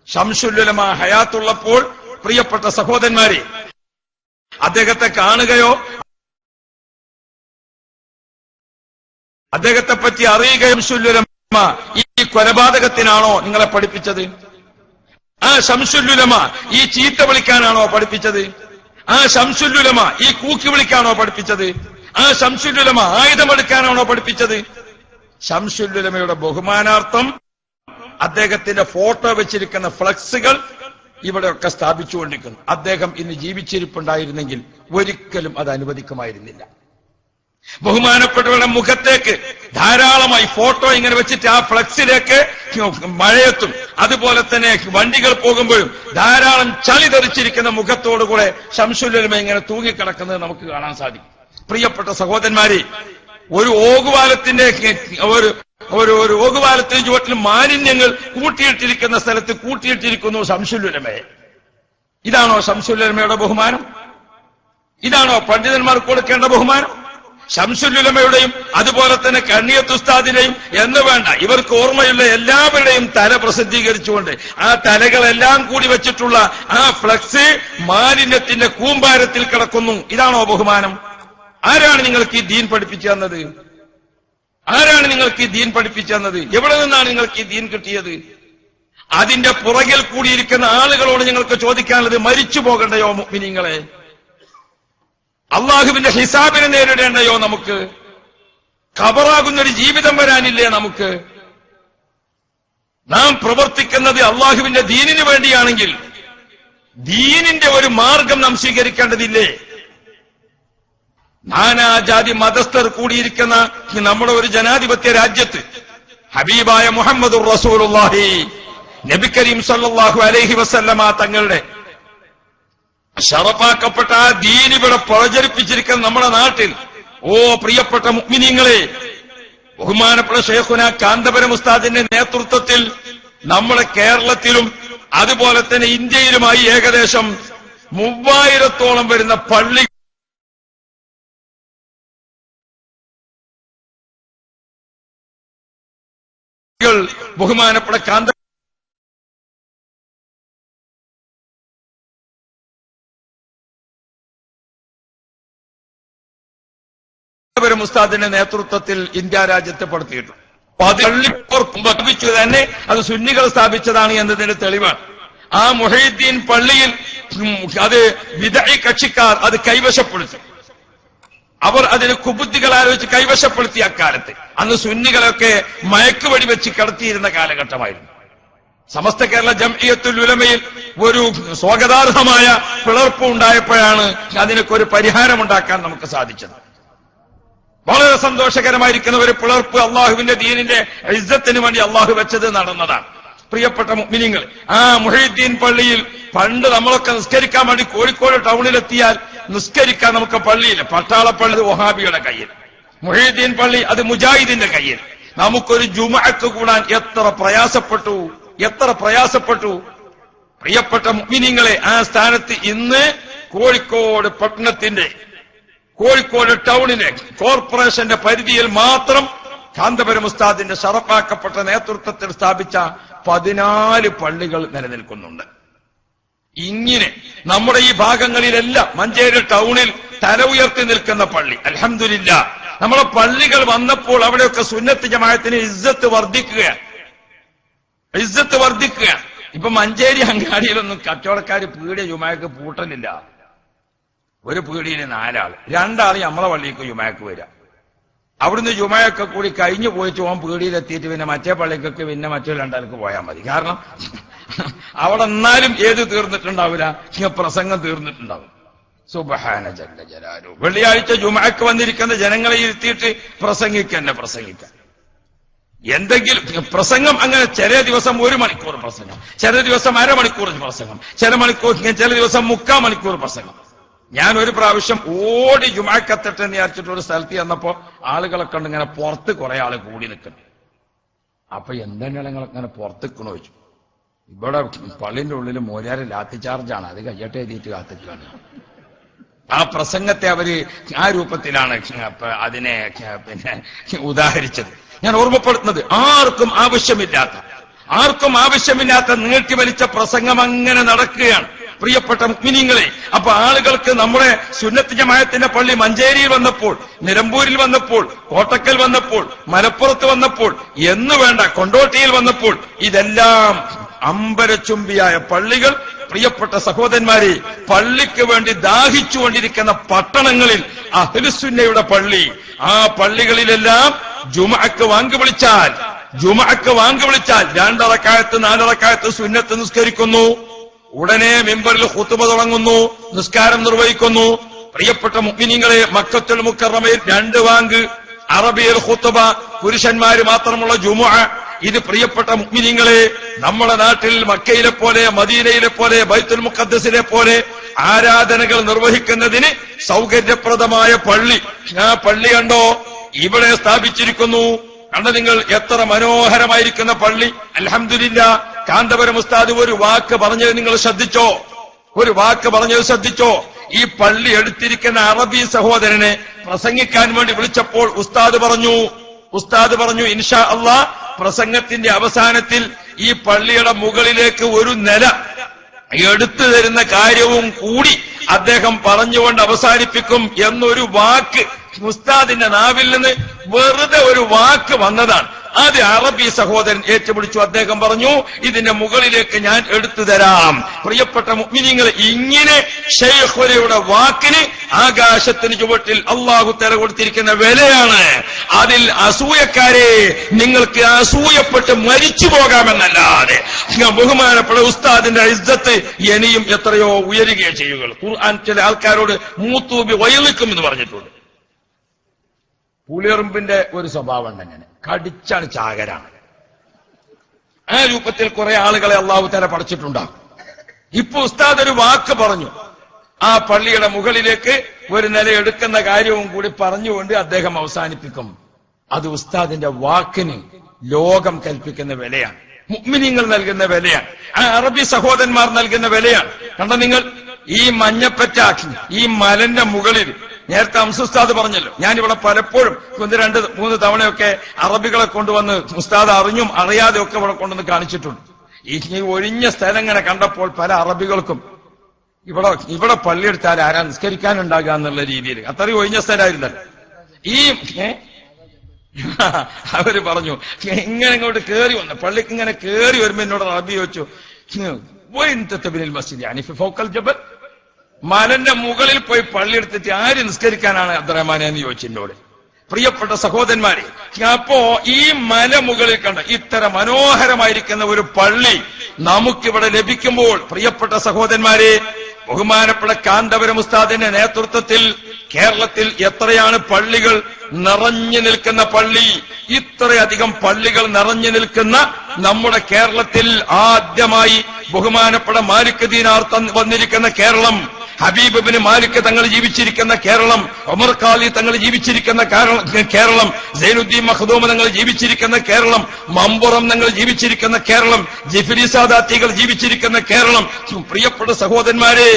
ശംസുൽ ഉലമ ഹയാത്തുള്ളപ്പോൾ പ്രിയപ്പെട്ട സഹോദരന്മാരെ, അദ്ദേഹത്തെ കാണുകയോ അദ്ദേഹത്തെ പറ്റി അറിയുകയോ ശംസുൽ ഉലമ ഈ കൊലപാതകത്തിനാണോ നിങ്ങളെ പഠിപ്പിച്ചത്? ആ ശംസുൽ ഉലമ ഈ ചീത്ത വിളിക്കാനാണോ പഠിപ്പിച്ചത്? ആ ശംസുൽ ഉലമ ഈ കൂക്കി വിളിക്കാണോ പഠിപ്പിച്ചത്? ആ ശംസുൽ ഉലമ ആയുധമെടുക്കാനാണോ പഠിപ്പിച്ചത്? ശംസുൽ ഉലമയുടെ ബഹുമാനാർത്ഥം അദ്ദേഹത്തിന്റെ ഫോട്ടോ വെച്ചിരിക്കുന്ന ഫ്ലക്സുകൾ ഇവിടെയൊക്കെ സ്ഥാപിച്ചുകൊണ്ടിരിക്കുന്നു. അദ്ദേഹം ഇന്ന് ജീവിച്ചിരിപ്പുണ്ടായിരുന്നെങ്കിൽ ഒരിക്കലും അത് അനുവദിക്കുമായിരുന്നില്ല. ബഹുമാനപ്പെട്ടവരുടെ മുഖത്തേക്ക് ധാരാളമായി ഫോട്ടോ ഇങ്ങനെ വെച്ചിട്ട് ആ ഫ്ലക്സിലേക്ക് മഴയത്തും അതുപോലെ തന്നെ വണ്ടികൾ പോകുമ്പോഴും ധാരാളം ചളി തെറിച്ചിരിക്കുന്ന മുഖത്തോടുകൂടെ ശംസുൽ ഉലമ ഇങ്ങനെ തൂങ്ങിക്കിടക്കുന്നത് നമുക്ക് കാണാൻ സാധിക്കും. പ്രിയപ്പെട്ട സഹോദരന്മാരെ, ഒരു ഓകുപാലത്തിന്റെ ഒരു ഓകുപാലത്തിന് ചുവട്ടിൽ മാലിന്യങ്ങൾ കൂട്ടിയിട്ടിരിക്കുന്ന സ്ഥലത്ത് കൂട്ടിയിട്ടിരിക്കുന്നു ശംസുൽ ഉലമയെ. ഇതാണോ ശംസുൽ ഉലമയുടെ ബഹുമാനം? ഇതാണോ പണ്ഡിതന്മാർക്ക് കൊടുക്കേണ്ട ബഹുമാനം? ശംസുൽ ഉലമയുടെയും അതുപോലെ തന്നെ കണ്ണിയത്ത് ഉസ്താദിനെയും എന്ന് വേണ്ട, ഇവർക്ക് ഓർമ്മയുള്ള എല്ലാവരുടെയും തല പ്രസിദ്ധീകരിച്ചുകൊണ്ട് ആ തലകളെല്ലാം കൂടി വെച്ചിട്ടുള്ള ആ ഫ്ലക്സ് മാലിന്യത്തിന്റെ കൂമ്പാരത്തിൽ കിടക്കുന്നു. ഇതാണോ ബഹുമാനം? ആരാണ് നിങ്ങൾക്ക് ഈ ദീൻ പഠിപ്പിച്ചു തന്നത്? ആരാണ് നിങ്ങൾക്ക് ഈ ദീൻ പഠിപ്പിച്ചു തന്നത്? എവിടെ നിന്നാണ് നിങ്ങൾക്ക് ഈ ദീൻ കിട്ടിയത്? അതിന്റെ പുറകിൽ കൂടിയിരിക്കുന്ന ആളുകളോട് നിങ്ങൾക്ക് ചോദിക്കാനുള്ളത്, മരിച്ചു പോകണ്ടയോ മുഅ്മിനീങ്ങളെ? അള്ളാഹുവിന്റെ ഹിസാബിനെ നേരിടേണ്ടയോ നമുക്ക്? ഖബറാകുന്നൊരു ജീവിതം വരാനില്ലേ നമുക്ക്? നാം പ്രവർത്തിക്കുന്നത് അള്ളാഹുവിന്റെ ദീനിനു വേണ്ടിയാണെങ്കിൽ ദീനിന്റെ ഒരു മാർഗം നാം സ്വീകരിക്കേണ്ടതില്ലേ? നാനാജാതി മതസ്ഥർ കൂടിയിരിക്കുന്ന നമ്മുടെ ഒരു ജനാധിപത്യ രാജ്യത്ത് ഹബീബായ മുഹമ്മദുർ റസൂലുള്ളാഹി നബി കരീം സല്ലല്ലാഹു അലൈഹി വസല്ലമ തങ്ങളുടെ ശറഫാക്കപ്പെട്ട ആ ദീൻ ഇവിടെ പ്രചരിപ്പിച്ചിരിക്കുന്ന നമ്മുടെ നാട്ടിൽ, ഓ പ്രിയപ്പെട്ട മുഅ്മിനീങ്ങളെ, ബഹുമാനപ്പെട്ട ശൈഖുന കാന്തപുരം ഉസ്താദിന്റെ നേതൃത്വത്തിൽ നമ്മുടെ കേരളത്തിലും അതുപോലെ തന്നെ ഇന്ത്യയിലുമായി ഏകദേശം 3000-ഓളം വരുന്ന പള്ളി ബഹുമാനപ്പെട്ട കാന്തപുരം ഉസ്താദിന്റെ നേതൃത്വത്തിൽ ഇന്ത്യ രാജ്യത്ത് പെടുത്തിയിട്ടുണ്ട്. പള്ളിച്ചു തന്നെ അത് സുന്നികൾ സ്ഥാപിച്ചതാണ് എന്നതിന്റെ തെളിവാണ്. ആ മുഹീദ്ദീൻ പള്ളിയിൽ അത് വിദഈ കക്ഷിക്കാർ അത് കൈവശപ്പെടുത്തി. അവർ അതിന് കുബുദ്ധികൾ ആലോചിച്ച് കൈവശപ്പെടുത്തിയ അക്കാലത്ത് അന്ന് സുന്നികളൊക്കെ മയക്കുവടി വെച്ച് കടത്തിയിരുന്ന കാലഘട്ടമായിരുന്നു. സമസ്ത കേരള ജംഇയ്യത്തുൽ ഉലമയിൽ ഒരു സ്വാഗതാർഹമായ പിളർപ്പ് ഉണ്ടായപ്പോഴാണ് അതിനൊക്കെ ഒരു പരിഹാരമുണ്ടാക്കാൻ നമുക്ക് സാധിച്ചത്. വളരെ സന്തോഷകരമായിരിക്കുന്ന ഒരു പിളർപ്പ് അള്ളാഹുവിന്റെ ദീനിന്റെ ഇസ്സത്തിന് വേണ്ടി അള്ളാഹു വെച്ചത് നടന്നതാണ്. പ്രിയപ്പെട്ട മുഅ്മിനീങ്ങൾ, ആ മുഹീദ്ദീൻ പള്ളിയിൽ പണ്ട് നമ്മളൊക്കെ നിസ്കരിക്കാൻ വേണ്ടി കോഴിക്കോട് ടൗണിലെത്തിയാൽ നിസ്കരിക്കാൻ നമുക്ക് പള്ളിയില്ല. പട്ടാളപ്പള്ളി അത് വഹാബിയുടെ കയ്യിൽ, മുഹീദ്ദീൻ പള്ളി അത് മുജാഹിദിന്റെ കയ്യിൽ. നമുക്കൊരു ജുമുഅക്ക് കൂടാൻ എത്ര പ്രയാസപ്പെട്ടു. പ്രിയപ്പെട്ട മുഅ്മിനീങ്ങളെ, ആ സ്ഥാനത്ത് ഇന്ന് കോഴിക്കോട് പട്ടണത്തിന്റെ, കോഴിക്കോട് ടൗണിലെ കോർപ്പറേഷന്റെ പരിധിയിൽ മാത്രം കാന്തപുരം ഉസ്താദിന്റെ ശറഫാക്കപ്പെട്ട നേതൃത്വത്തിൽ സ്ഥാപിച്ച 14 പള്ളികൾ നിലനിൽക്കുന്നുണ്ട്. ഇങ്ങനെ നമ്മുടെ ഈ ഭാഗങ്ങളിലെല്ലാം മഞ്ചേരി ടൗണിൽ തല ഉയർത്തി നിൽക്കുന്ന പള്ളി, അൽഹംദുലില്ലാ, നമ്മുടെ പള്ളികൾ വന്നപ്പോൾ അവിടെയൊക്കെ സുന്നത്ത് ജമാഅത്തിന് ഇസ്സത്ത് വർദ്ധിക്കുകയാണ്. ഇപ്പൊ മഞ്ചേരി അങ്ങാടിയിലൊന്നും കച്ചവടക്കാർ പീടിയ ജുമാക്ക് പൂട്ടലില്ല. ഒരു പീടിയിൽ 4 ആൾ, 2 ആൾ നമ്മളെ പള്ളിക്ക് ജുമാക്ക് വരിക. അവിടുന്ന് ജുമയൊക്കെ കൂടി കഴിഞ്ഞു പോയിട്ട് ഓൻ പീടിയിലെത്തിയിട്ട് പിന്നെ മറ്റേ പള്ളിക്കൊക്കെ പിന്നെ മറ്റേ 2 ആൾക്ക് പോയാൽ മതി. കാരണം അവിടെ എന്നാലും ഏത് തീർന്നിട്ടുണ്ടാവില്ല, പ്രസംഗം തീർന്നിട്ടുണ്ടാവും. സുബ്ഹാന ജല്ല ജലാലു. വെള്ളിയാഴ്ച ജുമഅക്ക് വന്നിരിക്കുന്ന ജനങ്ങളെ ഇരുത്തിയിട്ട് പ്രസംഗിക്കാൻ എന്തെങ്കിലും പ്രസംഗം അങ്ങനെ ചില ദിവസം 1 മണിക്കൂർ പ്രസംഗം, ചില ദിവസം അരമണിക്കൂർ പ്രസംഗം, ചില ദിവസം 3/4 മണിക്കൂർ പ്രസംഗം. ഞാൻ ഒരു പ്രാവശ്യം ഓടി ജുമഅക്കത്തെട്ട് എന്ന് വിചാരിച്ചിട്ട് ഒരു സ്ഥലത്ത് ചെന്നപ്പോ ആളുകളൊക്കെ ഉണ്ട് ഇങ്ങനെ പുറത്ത് കുറെ ആള് കൂടി നിൽക്കുന്നു. അപ്പൊ എന്താണ് നിങ്ങളൊക്കെ ഇങ്ങനെ പുറത്തിക്കണോ ചോദിച്ചു. ഇവിടെ പള്ളിന്റെ ഉള്ളിൽ മോര്യാര് ലാത്തി ചാർജാണ്, അത് കയ്യട്ടെ എഴുതിയിട്ട് കാത്തിക്കാണ്. ആ പ്രസംഗത്തെ അവര് ആ രൂപത്തിലാണ് അതിനെ പിന്നെ ഉദാഹരിച്ചത്. ഞാൻ ഓർമ്മപ്പെടുത്തുന്നത്, ആർക്കും ആവശ്യമില്ലാത്ത നീട്ടിവലിച്ച പ്രസംഗം അങ്ങനെ നടക്കുകയാണ്. പ്രിയപ്പെട്ട മുഅ്മിനീങ്ങളെ, അപ്പൊ ആളുകൾക്ക് നമ്മുടെ സുന്നത്ത് ജമാഅത്തിന്റെ പള്ളി മഞ്ചേരിയിൽ വന്നപ്പോൾ, നിലമ്പൂരിൽ വന്നപ്പോൾ, കോട്ടക്കൽ വന്നപ്പോൾ, മലപ്പുറത്ത് വന്നപ്പോൾ, എന്ന് വേണ്ട കൊണ്ടോട്ടിയിൽ വന്നപ്പോൾ, ഇതെല്ലാം അമ്പരച്ചുംബിയായ പള്ളികൾ. പ്രിയപ്പെട്ട സഹോദരന്മാരെ, പള്ളിക്ക് വേണ്ടി ദാഹിച്ചുകൊണ്ടിരിക്കുന്ന പട്ടണങ്ങളിൽ അഹ്ലുസുന്നയുടെ പള്ളി, ആ പള്ളികളിലെല്ലാം ജുമഅക്ക് വാങ്ക് വിളിച്ചാൽ 2 റക്അത്ത് 4 റക്അത്ത് സുന്നത്ത് നിസ്കരിക്കുന്നു. ഉടനെ മിമ്പറിൽ ഖുതുബ തുടങ്ങുന്നു, നിസ്കാരം നിർവഹിക്കുന്നു. പ്രിയപ്പെട്ട മുഅ്മിനീങ്ങളെ, മക്കത്തുൽ മുക്കറമയിൽ 2 വാങ്ക്, അറബിയിൽ ഖുതുബ, പുരുഷന്മാര് മാത്രമുള്ള ജുമുഅ. ഇത് പ്രിയപ്പെട്ട മുഅ്മിനീങ്ങളെ, നമ്മുടെ നാട്ടിൽ മക്കയിലെ പോലെ, മദീനയിലെ പോലെ, ബൈത്തുൽ മുഖദ്ദസിലെ പോലെ ആരാധനകൾ നിർവഹിക്കുന്നതിന് സൗകര്യപ്രദമായ പള്ളി, ആ പള്ളി കണ്ടോ ഇവിടെ സ്ഥാപിച്ചിരിക്കുന്നു. കണ്ടോ നിങ്ങൾ, എത്ര മനോഹരമായിരിക്കുന്ന പള്ളി. അൽഹംദുലില്ലാ, കാന്തപുരം ഉസ്താദ് ഒരു വാക്ക് പറഞ്ഞത് നിങ്ങൾ ശ്രദ്ധിച്ചോ? ഈ പള്ളി എടുത്തിരിക്കുന്ന അറബി സഹോദരനെ പ്രസംഗിക്കാൻ വേണ്ടി വിളിച്ചപ്പോൾ ഉസ്താദ് പറഞ്ഞു ഇൻഷാ അല്ലാഹ് പ്രസംഗത്തിന്റെ അവസാനത്തിൽ ഈ പള്ളിയുടെ മുകളിലേക്ക് ഒരു നില എടുത്തു തരുന്ന കാര്യവും കൂടി അദ്ദേഹം പറഞ്ഞുകൊണ്ട് അവസാനിപ്പിക്കും എന്നൊരു വാക്ക് ഉസ്താദിന്റെ നാവിൽ നിന്ന് വെറുതെ ഒരു വാക്ക് വന്നതാണ്. അത് അറബി സഹോദരൻ ഏറ്റുപിടിച്ചു. അദ്ദേഹം പറഞ്ഞു, ഇതിന്റെ മുകളിലേക്ക് ഞാൻ എടുത്തു തരാം. പ്രിയപ്പെട്ട മുഅ്മിനീങ്ങളെ, ഇങ്ങനെ ശൈഖുലയുടെ വാക്കിന് ആകാശത്തിന് ചുവട്ടിൽ അള്ളാഹു തആല കൊടുത്തിരിക്കുന്ന വിലയാണ്. അതിൽ അസൂയക്കാരെ, നിങ്ങൾക്ക് അസൂയപ്പെട്ട് മരിച്ചു പോകാമെന്നല്ലാതെ ബഹുമാനപ്പെട്ട ഉസ്താദിന്റെ ഇസ്സത്ത് ഇനിയും എത്രയോ ഉയരുകയും ചെയ്യുക. ഖുർആൻ ചില ആൾക്കാരോട് മൂത്തൂബി വയലിക്കും എന്ന് പറഞ്ഞിട്ടുണ്ട്. പുളിയെറുമ്പിന്റെ ഒരു സ്വഭാവം ഉണ്ട്, അങ്ങനെ കടിച്ചാണ് ചാകരാണ്. ആ രൂപത്തിൽ കുറെ ആളുകളെ അള്ളാഹു തആല പഠിച്ചിട്ടുണ്ടാകും. ഇപ്പൊ ഉസ്താദ് ഒരു വാക്ക് പറഞ്ഞു, ആ പള്ളിയുടെ മുകളിലേക്ക് ഒരു നില എടുക്കുന്ന കാര്യവും കൂടി പറഞ്ഞുകൊണ്ട് അദ്ദേഹം അവസാനിപ്പിക്കും. അത് ഉസ്താദിന്റെ വാക്കിന് ലോകം കൽപ്പിക്കുന്ന വിലയാണ്, മുഅ്മിനീങ്ങൾ നൽകുന്ന വിലയാണ്, ആ അറബി സഹോദരന്മാർ നൽകുന്ന വിലയാണ്. കണ്ട നിങ്ങൾ, ഈ മഞ്ഞപ്പറ്റാക്കി ഈ മലന്റെ മുകളിൽ നേരത്തെ അംസുസ്താദ് പറഞ്ഞല്ലോ, ഞാനിവിടെ പലപ്പോഴും 2-3 തവണയൊക്കെ അറബികളെ കൊണ്ടുവന്ന് ഉസ്താദ് അറിഞ്ഞും അറിയാതെ ഒക്കെ ഇവിടെ കൊണ്ടുവന്ന് കാണിച്ചിട്ടുണ്ട്. ഈ ഒഴിഞ്ഞ സ്ഥലം ഇങ്ങനെ കണ്ടപ്പോൾ പല അറബികൾക്കും ഇവിടെ പള്ളിയെടുത്താൽ ആരാ നിസ്കരിക്കാനുണ്ടാകുക എന്നുള്ള രീതിയിൽ അത്രയും ഒഴിഞ്ഞ സ്ഥലമായിരുന്നല്ലോ. ഈ അവര് പറഞ്ഞു, ഇങ്ങനെ ഇങ്ങോട്ട് കയറി വന്നു, പള്ളിക്ക് ഇങ്ങനെ കയറി വരുമ്പോ എന്നോട് അറബി ചോദിച്ചു, ഫോക്കൽ ജബൽ, മലന്റെ മുകളിൽ പോയി പള്ളി എടുത്തിട്ട് ആര് നിസ്കരിക്കാനാണ് അബ്ദുറഹ്മാനെ എന്ന് ചോദിച്ചു എന്നോട്. പ്രിയപ്പെട്ട സഹോദരന്മാരെ, അപ്പോ ഈ മല മുകളിൽ കണ്ട ഇത്തര മനോഹരമായിരിക്കുന്ന ഒരു പള്ളി നമുക്കിവിടെ ലഭിക്കുമ്പോൾ, പ്രിയപ്പെട്ട സഹോദരന്മാരെ, ബഹുമാനപ്പെട്ട കാന്തപുരം ഉസ്താദിന്റെ നേതൃത്വത്തിൽ കേരളത്തിൽ എത്രയാണ് പള്ളികൾ നിറഞ്ഞു നിൽക്കുന്ന പള്ളി. ഇത്രയധികം പള്ളികൾ നിറഞ്ഞു നിൽക്കുന്ന നമ്മുടെ കേരളത്തിൽ ആദ്യമായി ബഹുമാനപ്പെട്ട മാലിക് ദീനാർ വന്നിരിക്കുന്ന കേരളം, ഹബീബ് ഇബ്നു മാലിക് തങ്ങൾ ജീവിച്ചിരിക്കുന്ന കേരളം, ഉമർ ഖാലി തങ്ങൾ ജീവിച്ചിരിക്കുന്ന കേരളം, സൈനുദ്ദീൻ മഖ്ദൂം തങ്ങൾ ജീവിച്ചിരിക്കുന്ന കേരളം, മമ്പുറം തങ്ങൾ ജീവിച്ചിരിക്കുന്ന കേരളം, ജിഫ്രി സാദാത്തികൾ ജീവിച്ചിരിക്കുന്ന കേരളം. പ്രിയപ്പെട്ട സഹോദരന്മാരെ,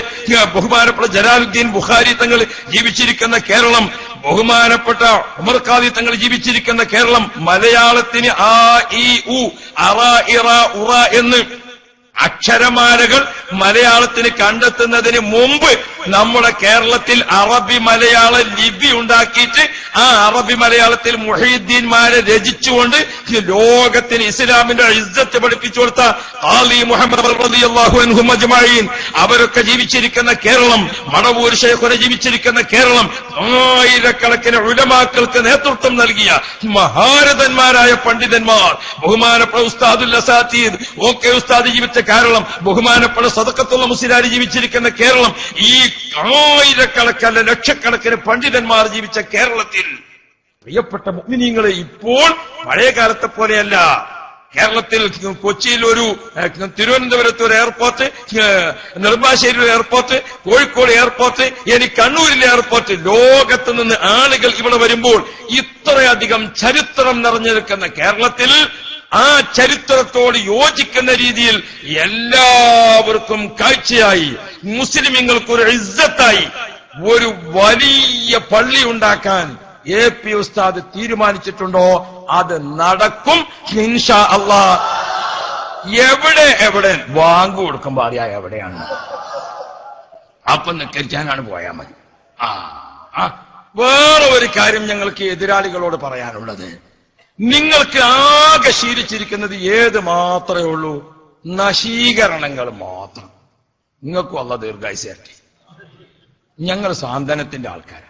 ബഹുമാനപ്പെട്ട ജലാലുദ്ദീൻ ബുഖാരി തങ്ങൾ ജീവിച്ചിരിക്കുന്ന കേരളം, ബഹുമാനപ്പെട്ട ഉമർ ഖാദി തങ്ങൾ ജീവിച്ചിരിക്കുന്ന കേരളം. മലയാളത്തിന് ആ ഇ ഉ അറ ഇറ ഉറ എന്ന് അക്ഷരമാലകൾ മലയാളത്തിന് കണ്ടെത്തുന്നതിന് മുമ്പ് നമ്മുടെ കേരളത്തിൽ അറബി മലയാള ലിപി ഉണ്ടാക്കിയിട്ട് ആ അറബി മലയാളത്തിൽ മുഹീദ്ദീൻമാരെ രചിച്ചുകൊണ്ട് ലോകത്തിന് ഇസ്ലാമിന്റെ ഇസ്സത്ത് പഠിപ്പിച്ചു കൊടുത്ത ഖാലി മുഹമ്മദ് റളിയല്ലാഹു അൻഹു അജ്മഈൻ അവരൊക്കെ ജീവിച്ചിരിക്കുന്ന കേരളം, മടവൂർ ശൈഖുന ജീവിച്ചിരിക്കുന്ന കേരളം, ആയിരക്കണക്കിന് ഉലമാക്കൾക്ക് നേതൃത്വം നൽകിയ മഹാരഥന്മാരായ പണ്ഡിതന്മാർ, ബഹുമാനപ്പെട്ട ഉസ്താദുൽ അസാതീദ് ഓക്കെ ഉസ്താദ് ജീവിച്ച കേരളം, ബഹുമാനപ്പെട്ട സദഖത്തുള്ള മുസ്ലിയാർ ജീവിച്ചിരിക്കുന്ന കേരളം, ഈ ആയിരക്കണക്കല്ല ലക്ഷക്കണക്കിന് പണ്ഡിതന്മാർ ജീവിച്ച കേരളത്തിൽ പ്രിയപ്പെട്ട മുഅ്മിനീങ്ങളെ, ഇപ്പോൾ പഴയ കാലത്തെ പോലെയല്ല. കേരളത്തിൽ കൊച്ചിയിൽ ഒരു, തിരുവനന്തപുരത്ത് ഒരു എയർപോർട്ട്, നെടുമ്പാശ്ശേരി ഒരു എയർപോർട്ട്, കോഴിക്കോട് എയർപോർട്ട്, ഇനി കണ്ണൂരിലെ എയർപോർട്ട്. ലോകത്ത് നിന്ന് ആളുകൾ ഇവിടെ വരുമ്പോൾ ഇത്രയധികം ചരിത്രം നിറഞ്ഞു നിൽക്കുന്ന കേരളത്തിൽ ആ ചരിത്രത്തോട് യോജിക്കുന്ന രീതിയിൽ എല്ലാവർക്കും കാഴ്ചയായി, മുസ്ലിമീങ്ങൾക്കൊരു ഇസ്സത്തായി ഒരു വലിയ പള്ളി ഉണ്ടാക്കാൻ AP ഉസ്താദ് തീരുമാനിച്ചിട്ടുണ്ടോ അത് നടക്കും ഇൻഷാ അല്ലാഹ്. എവിടെ വാങ്ങു കൊടുക്കുമ്പോ അറിയാ എവിടെയാണ്, അപ്പം നിക്കരിക്കാനാണ് പോയാൽ മതി. വേറെ ഒരു കാര്യം ഞങ്ങൾക്ക് എതിരാളികളോട് പറയാനുള്ളത്, നിങ്ങൾക്ക് ആകെ ശീലിച്ചിരിക്കുന്നത് ഏത് മാത്രമേ ഉള്ളൂ? നശീകരണങ്ങൾ മാത്രം. നിങ്ങൾക്കും അല്ലാഹ് ദീർഘായുസ്സ് തരട്ടെ. ഞങ്ങൾ സാന്ത്വനത്തിന്റെ ആൾക്കാരാണ്,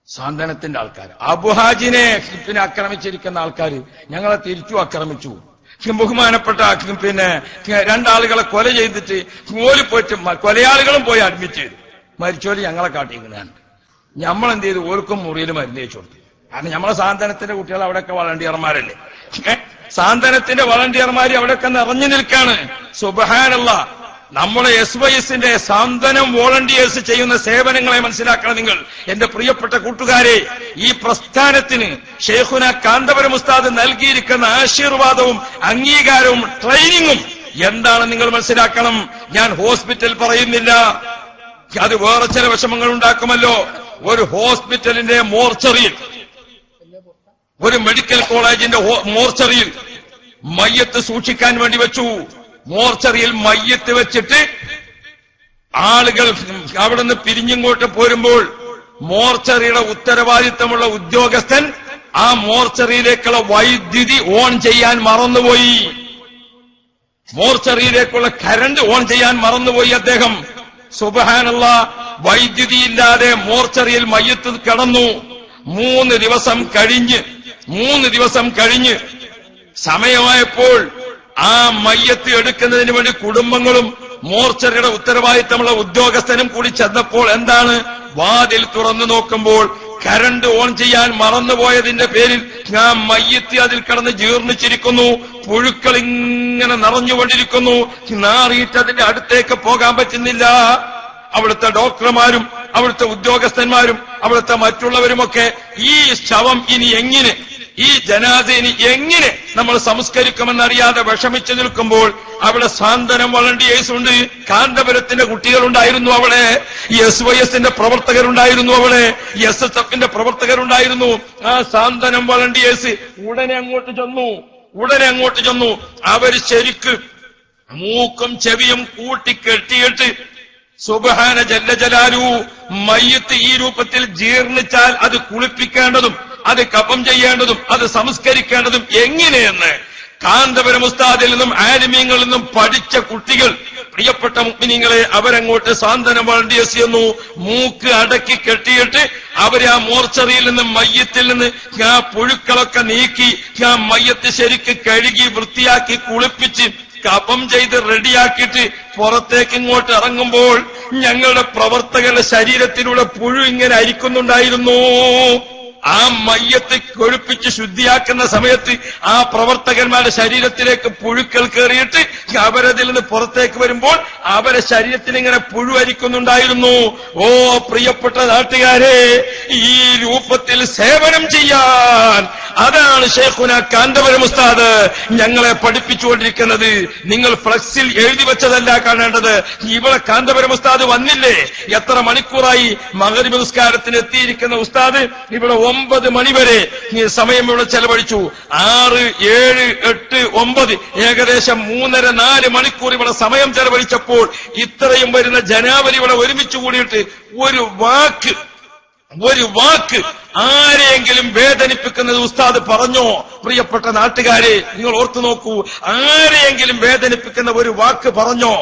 സാന്ത്വനത്തിന്റെ ആൾക്കാർ. അബുഹാജിനെ ആക്രമിച്ചിരിക്കുന്ന ആൾക്കാർ ഞങ്ങളെ തിരിച്ചു ആക്രമിച്ചു. ബഹുമാനപ്പെട്ട രണ്ടാളുകളെ കൊല ചെയ്തിട്ട് ഓല് പോയിട്ട് കൊലയാളികളും പോയി അഡ്മിറ്റ് ചെയ്തു. മരിച്ചോല് ഞങ്ങളെ കാട്ടിയിരിക്കുന്നതാണ്. നമ്മളെന്ത് ചെയ്തു? ഓർക്കും മുറിയിൽ മരുന്ന് വെച്ചു കൊടുത്തു. കാരണം നമ്മളെ സാന്ത്വനത്തിന്റെ കുട്ടികൾ അവിടെയൊക്കെ വളണ്ടിയർമാരല്ലേ, സാന്ത്വനത്തിന്റെ വളണ്ടിയർമാർ അവിടെയൊക്കെ നിറഞ്ഞു നിൽക്കാണ്. സുബ്ഹാനല്ലാഹ്. നമ്മുടെ SYSന്റെ സാന്ത്വനം വോളണ്ടിയേഴ്സ് ചെയ്യുന്ന സേവനങ്ങളെ മനസ്സിലാക്കണം നിങ്ങൾ. എന്റെ പ്രിയപ്പെട്ട കൂട്ടുകാരെ, ഈ പ്രസ്ഥാനത്തിന് ശൈഖുന കാന്തപുരം ഉസ്താദ് നൽകിയിരിക്കുന്ന ആശീർവാദവും അംഗീകാരവും ട്രെയിനിങ്ങും എന്താണ് നിങ്ങൾ മനസ്സിലാക്കണം. ഞാൻ ഹോസ്പിറ്റൽ പറയുന്നില്ല, അത് വേറെ ചില വിഷമങ്ങൾ ഉണ്ടാക്കുമല്ലോ. ഒരു ഹോസ്പിറ്റലിന്റെ മോർച്ചറിയിൽ, ഒരു മെഡിക്കൽ കോളേജിന്റെ മോർച്ചറിയിൽ മയ്യത്ത് സൂക്ഷിക്കാൻ വേണ്ടി വെച്ചു. മോർച്ചറിയിൽ മയ്യത്ത് വെച്ചിട്ട് ആളുകൾ അവിടുന്ന് പിരിഞ്ഞിങ്ങോട്ട് പോരുമ്പോൾ മോർച്ചറിയുടെ ഉത്തരവാദിത്തമുള്ള ഉദ്യോഗസ്ഥൻ ആ മോർച്ചറിയിലേക്കുള്ള വൈദ്യുതി ഓൺ ചെയ്യാൻ മറന്നുപോയി. മോർച്ചറിയിലേക്കുള്ള കരണ്ട് ഓൺ ചെയ്യാൻ മറന്നുപോയി അദ്ദേഹം. സുബ്ഹാനല്ലാഹ്, വൈദ്യുതിയില്ലാതെ മോർച്ചറിയിൽ മയ്യത്ത് കിടന്നു. 3 ദിവസം കഴിഞ്ഞ് സമയമായപ്പോൾ ആ മയ്യത്ത് എടുക്കുന്നതിന് വേണ്ടി കുടുംബങ്ങളും മോർച്ചറിയുടെ ഉത്തരവാദിത്തമുള്ള ഉദ്യോഗസ്ഥനും കൂടി ചെന്നപ്പോൾ എന്താണ്, വാതിൽ തുറന്നു നോക്കുമ്പോൾ കരണ്ട് ഓൺ ചെയ്യാൻ മറന്നുപോയതിന്റെ പേരിൽ ആ മയ്യത്ത് അതിൽ കിടന്ന് ജീർണിച്ചിരിക്കുന്നു. പുഴുക്കൾ ഇങ്ങനെ നിറഞ്ഞുകൊണ്ടിരിക്കുന്നു. നാറിയിട്ട് അതിന്റെ അടുത്തേക്ക് പോകാൻ പറ്റുന്നില്ല. അവിടുത്തെ ഡോക്ടർമാരും അവിടുത്തെ ഉദ്യോഗസ്ഥന്മാരും അവിടുത്തെ മറ്റുള്ളവരുമൊക്കെ ഈ ശവം ഇനി എങ്ങനെ, ഈ ജനാസയിനി എങ്ങനെ നമ്മൾ സംസ്കരിക്കുമെന്നറിയാതെ വിഷമിച്ചു നിൽക്കുമ്പോൾ അവിടെ സാന്ത്വനം വളണ്ടിയേഴ്സ് ഉണ്ട്. കാന്തപുരത്തിന്റെ കുട്ടികളുണ്ടായിരുന്നു അവിടെ, SYSന്റെ പ്രവർത്തകരുണ്ടായിരുന്നു അവിടെ, SSFന്റെ പ്രവർത്തകരുണ്ടായിരുന്നു. ആ സാന്ത്വനം വളണ്ടിയേഴ്സ് ഉടനെ അങ്ങോട്ട് ചെന്നു. അവര് ശരിക്ക് മൂക്കും ചെവിയും കൂട്ടിക്കെട്ടിയിട്ട് സുബ്ഹാന ജല്ല ജലാലു, മയ്യത്ത് ഈ രൂപത്തിൽ ജീർണിച്ചാൽ അത് കുളിപ്പിക്കേണ്ടതും അത് കഫം ചെയ്യേണ്ടതും അത് സംസ്കരിക്കേണ്ടതും എങ്ങനെയെന്ന് കാന്തപുരം ഉസ്താദിൽ നിന്നും ആലിമീങ്ങളിൽ നിന്നും പഠിച്ച കുട്ടികൾ, പ്രിയപ്പെട്ട മുഅ്മിനീങ്ങളെ, അവരങ്ങോട്ട് സാന്ത്വനം വളണ്ടിയേഴ്സ് ചെന്നു. മൂക്ക് അടക്കി കെട്ടിയിട്ട് അവരെ ആ മോർച്ചറിയിൽ നിന്ന് മയ്യത്തിൽ നിന്ന് ആ പുഴുക്കളൊക്കെ നീക്കി ആ മയ്യത്ത് ശരിക്ക് കഴുകി വൃത്തിയാക്കി കുളിപ്പിച്ച് കഫം ചെയ്ത് റെഡിയാക്കിയിട്ട് പുറത്തേക്ക് ഇങ്ങോട്ട് ഇറങ്ങുമ്പോൾ ഞങ്ങളുടെ പ്രവർത്തകരുടെ ശരീരത്തിലൂടെ പുഴു ഇങ്ങനെ അരിക്കുന്നുണ്ടായിരുന്നു. ആ മയ്യത്ത് കൊഴുപ്പിച്ച് ശുദ്ധിയാക്കുന്ന സമയത്ത് ആ പ്രവർത്തകന്മാരുടെ ശരീരത്തിലേക്ക് പുഴുക്കൾ കയറിയിട്ട് അവരതിൽ നിന്ന് പുറത്തേക്ക് വരുമ്പോൾ അവരെ ശരീരത്തിൽ ഇങ്ങനെ പുഴു അരിക്കുന്നുണ്ടായിരുന്നു. ഓ പ്രിയപ്പെട്ട നാട്ടുകാരെ, ഈ രൂപത്തിൽ സേവനം ചെയ്യാൻ അതാണ് ശൈഖുന കാന്തപുരം ഉസ്താദ് ഞങ്ങളെ പഠിപ്പിച്ചുകൊണ്ടിരിക്കുന്നത്. നിങ്ങൾ ഫ്ലക്സിൽ എഴുതി വെച്ചതല്ല കാണേണ്ടത്. ഇവിടെ കാന്തപുരം ഉസ്താദ് വന്നില്ലേ? എത്ര മണിക്കൂറായി മഗ്‌രിബ് നിസ്കാരത്തിന് എത്തിയിരിക്കുന്ന ഉസ്താദ് ഇവിടെ 9 മണി വരെ സമയം ഇവിടെ ചെലവഴിച്ചു. 6, 7, 8, 9 ഏകദേശം 3.5-4 മണിക്കൂർ ഇവിടെ സമയം ചെലവഴിച്ചപ്പോൾ ഇത്രയും വരുന്ന ജനാവലി ഇവിടെ ഒരുമിച്ച് കൂടിയിട്ട് ഒരു വാക്ക് ആരെയെങ്കിലും വേദനിപ്പിക്കുന്നത് ഉസ്താദ് പറഞ്ഞോ? പ്രിയപ്പെട്ട നാട്ടുകാരെ, നിങ്ങൾ ഓർത്തു നോക്കൂ. ആരെയെങ്കിലും വേദനിപ്പിക്കുന്ന ഒരു വാക്ക് പറഞ്ഞോ?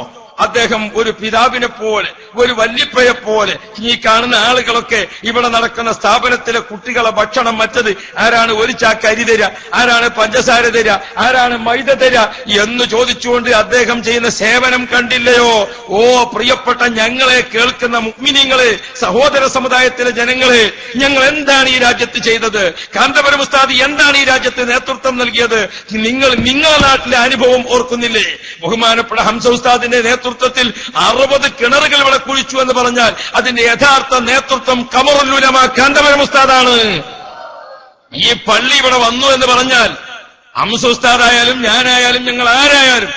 അദ്ദേഹം ഒരു പിതാവിനെ പോലെ, ഒരു വല്യപ്പയെ പോലെ, ഈ കാണുന്ന ആളുകളൊക്കെ ഇവിടെ നടക്കുന്ന സ്ഥാപനത്തിലെ കുട്ടികളെ ഭക്ഷണം മറ്റത് ആരാണ് ഒരു ചാക്ക് അരി തരിക, ആരാണ് പഞ്ചസാര തരിക, ആരാണ് മൈദ തരിക എന്ന് ചോദിച്ചുകൊണ്ട് അദ്ദേഹം ചെയ്യുന്ന സേവനം കണ്ടില്ലയോ? ഓ പ്രിയപ്പെട്ട ഞങ്ങളെ കേൾക്കുന്ന മുഅ്മിനീങ്ങളെ, സഹോദര സമുദായത്തിലെ ജനങ്ങളെ, ഞങ്ങൾ എന്താണ് ഈ രാജ്യത്ത് ചെയ്തത്? കാന്തപുരം ഉസ്താദ് എന്താണ് ഈ രാജ്യത്ത് നേതൃത്വം നൽകിയത്? നിങ്ങളുടെ നാട്ടിലെ അനുഭവം ഓർക്കുന്നില്ലേ? ബഹുമാനപ്പെട്ട ഹംസ ഉസ്താദിന്റെ നേതൃത്വത്തിൽ 60 കിണറുകൾ ഇവിടെ കുഴിച്ചു എന്ന് പറഞ്ഞാൽ അതിന്റെ യഥാർത്ഥ നേതൃത്വം ഖമറുൽ ഉലമ കാന്തപുരം ഉസ്താദാണ്. ഈ പള്ളി ഇവിടെ വന്നു എന്ന് പറഞ്ഞാൽ ഹംസ ഉസ്താദായാലും ഞാനായാലും ഞങ്ങൾ ആരായാലും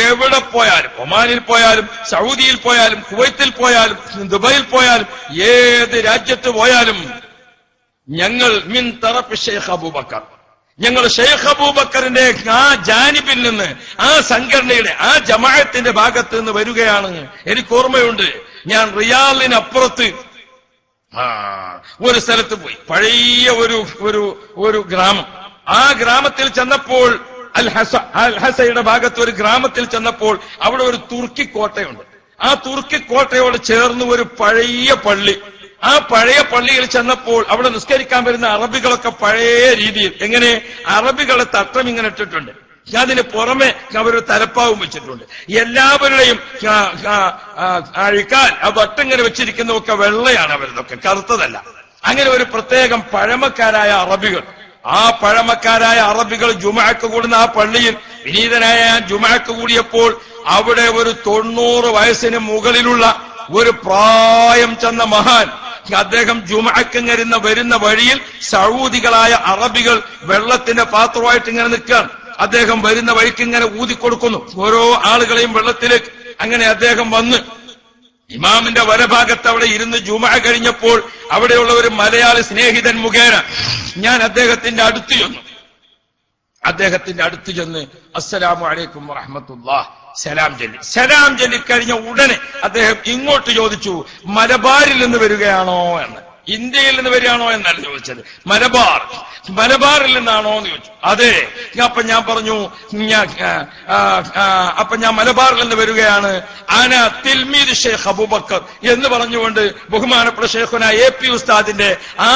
എവിടെ പോയാലും, ഒമാനിൽ പോയാലും സൗദിയിൽ പോയാലും കുവൈത്തിൽ പോയാലും ദുബൈയിൽ പോയാലും ഏത് രാജ്യത്ത് പോയാലും ഞങ്ങൾ മിൻ തറഫ് ശൈഖ് അബൂബക്കർ, ഞങ്ങൾ ഷെയ്ഖ് അബൂബക്കറിന്റെ ആ ജാനിബിൽ നിന്ന്, ആ സംഘടനയുടെ, ആ ജമാഅത്തിന്റെ ഭാഗത്ത് നിന്ന് വരികയാണ്. എനിക്ക് ഓർമ്മയുണ്ട്, ഞാൻ റിയാദിനപ്പുറത്ത് ഒരു സ്ഥലത്ത് പോയി, പഴയ ഒരു ഗ്രാമം. ആ ഗ്രാമത്തിൽ ചെന്നപ്പോൾ അൽ ഹസയുടെ ഭാഗത്ത് ഒരു ഗ്രാമത്തിൽ ചെന്നപ്പോൾ അവിടെ ഒരു തുർക്കി കോട്ടയുണ്ട്. ആ തുർക്കി കോട്ടയോട് ചേർന്ന് ഒരു പഴയ പള്ളി. ആ പഴയ പള്ളിയിൽ ചെന്നപ്പോൾ അവിടെ നിസ്കരിക്കാൻ വരുന്ന അറബികളൊക്കെ പഴയ രീതിയിൽ, എങ്ങനെ അറബികളെ തട്ടം ഇങ്ങനെ ഇട്ടിട്ടുണ്ട്, അതിന് പുറമെ അവരൊരു തലപ്പാവും വെച്ചിട്ടുണ്ട്. എല്ലാവരുടെയും അഴിക്കാൻ ആ വട്ടിങ്ങനെ വെച്ചിരിക്കുന്നതൊക്കെ വെള്ളയാണ്, അവരതൊക്കെ കറുത്തതല്ല. അങ്ങനെ ഒരു പ്രത്യേകം പഴമക്കാരായ അറബികൾ, ആ പഴമക്കാരായ അറബികൾ ജുമഅക്ക് കൂടുന്ന ആ പള്ളിയിൽ വിനീതനായ ജുമഅക്ക് കൂടിയപ്പോൾ അവിടെ ഒരു 90 വയസ്സിന് മുകളിലുള്ള ഒരു പ്രായം ചെന്ന മഹാൻ, അദ്ദേഹം ജുമഅക്ക് വരുന്ന വഴിയിൽ സൗദികളായ അറബികൾ വെള്ളത്തിന്റെ പാത്രമായിട്ട് ഇങ്ങനെ നിൽക്കുകയാണ്. അദ്ദേഹം വരുന്ന വഴിക്ക് ഇങ്ങനെ ഊതിക്കൊടുക്കുന്നു ഓരോ ആളുകളെയും വെള്ളത്തിലേക്ക്. അങ്ങനെ അദ്ദേഹം വന്ന് ഇമാമിന്റെ വലഭാഗത്ത് അവിടെ ഇരുന്ന് ജുമഅ കഴിഞ്ഞപ്പോൾ അവിടെയുള്ള ഒരു മലയാളി സ്നേഹിതൻ മുഖേന ഞാൻ അദ്ദേഹത്തിന്റെ അടുത്ത് ചെന്ന് അസ്സലാമു അലൈക്കും വറഹ്മത്തുള്ളാഹി സലാം ചൊല്ലി കഴിഞ്ഞ ഉടനെ അദ്ദേഹം ഇങ്ങോട്ട് ചോദിച്ചു, മലബാറിൽ നിന്ന് വരികയാണോ എന്ന്. ഇന്ത്യയിൽ നിന്ന് വരികയാണോ എന്നല്ല ചോദിച്ചത്, മലബാറിൽ നിന്നാണോ എന്ന് ചോദിച്ചു. അതെ. അപ്പൊ ഞാൻ പറഞ്ഞു, അപ്പൊ ഞാൻ മലബാറിൽ നിന്ന് വരികയാണ്. ആന തിൽമീദ് ഷെയ്ഖ് അബൂബക്കർ എന്ന് പറഞ്ഞുകൊണ്ട് ബഹുമാനപ്പെട്ട ഷെയ്ഖുന AP ഉസ്താദിന്റെ ആ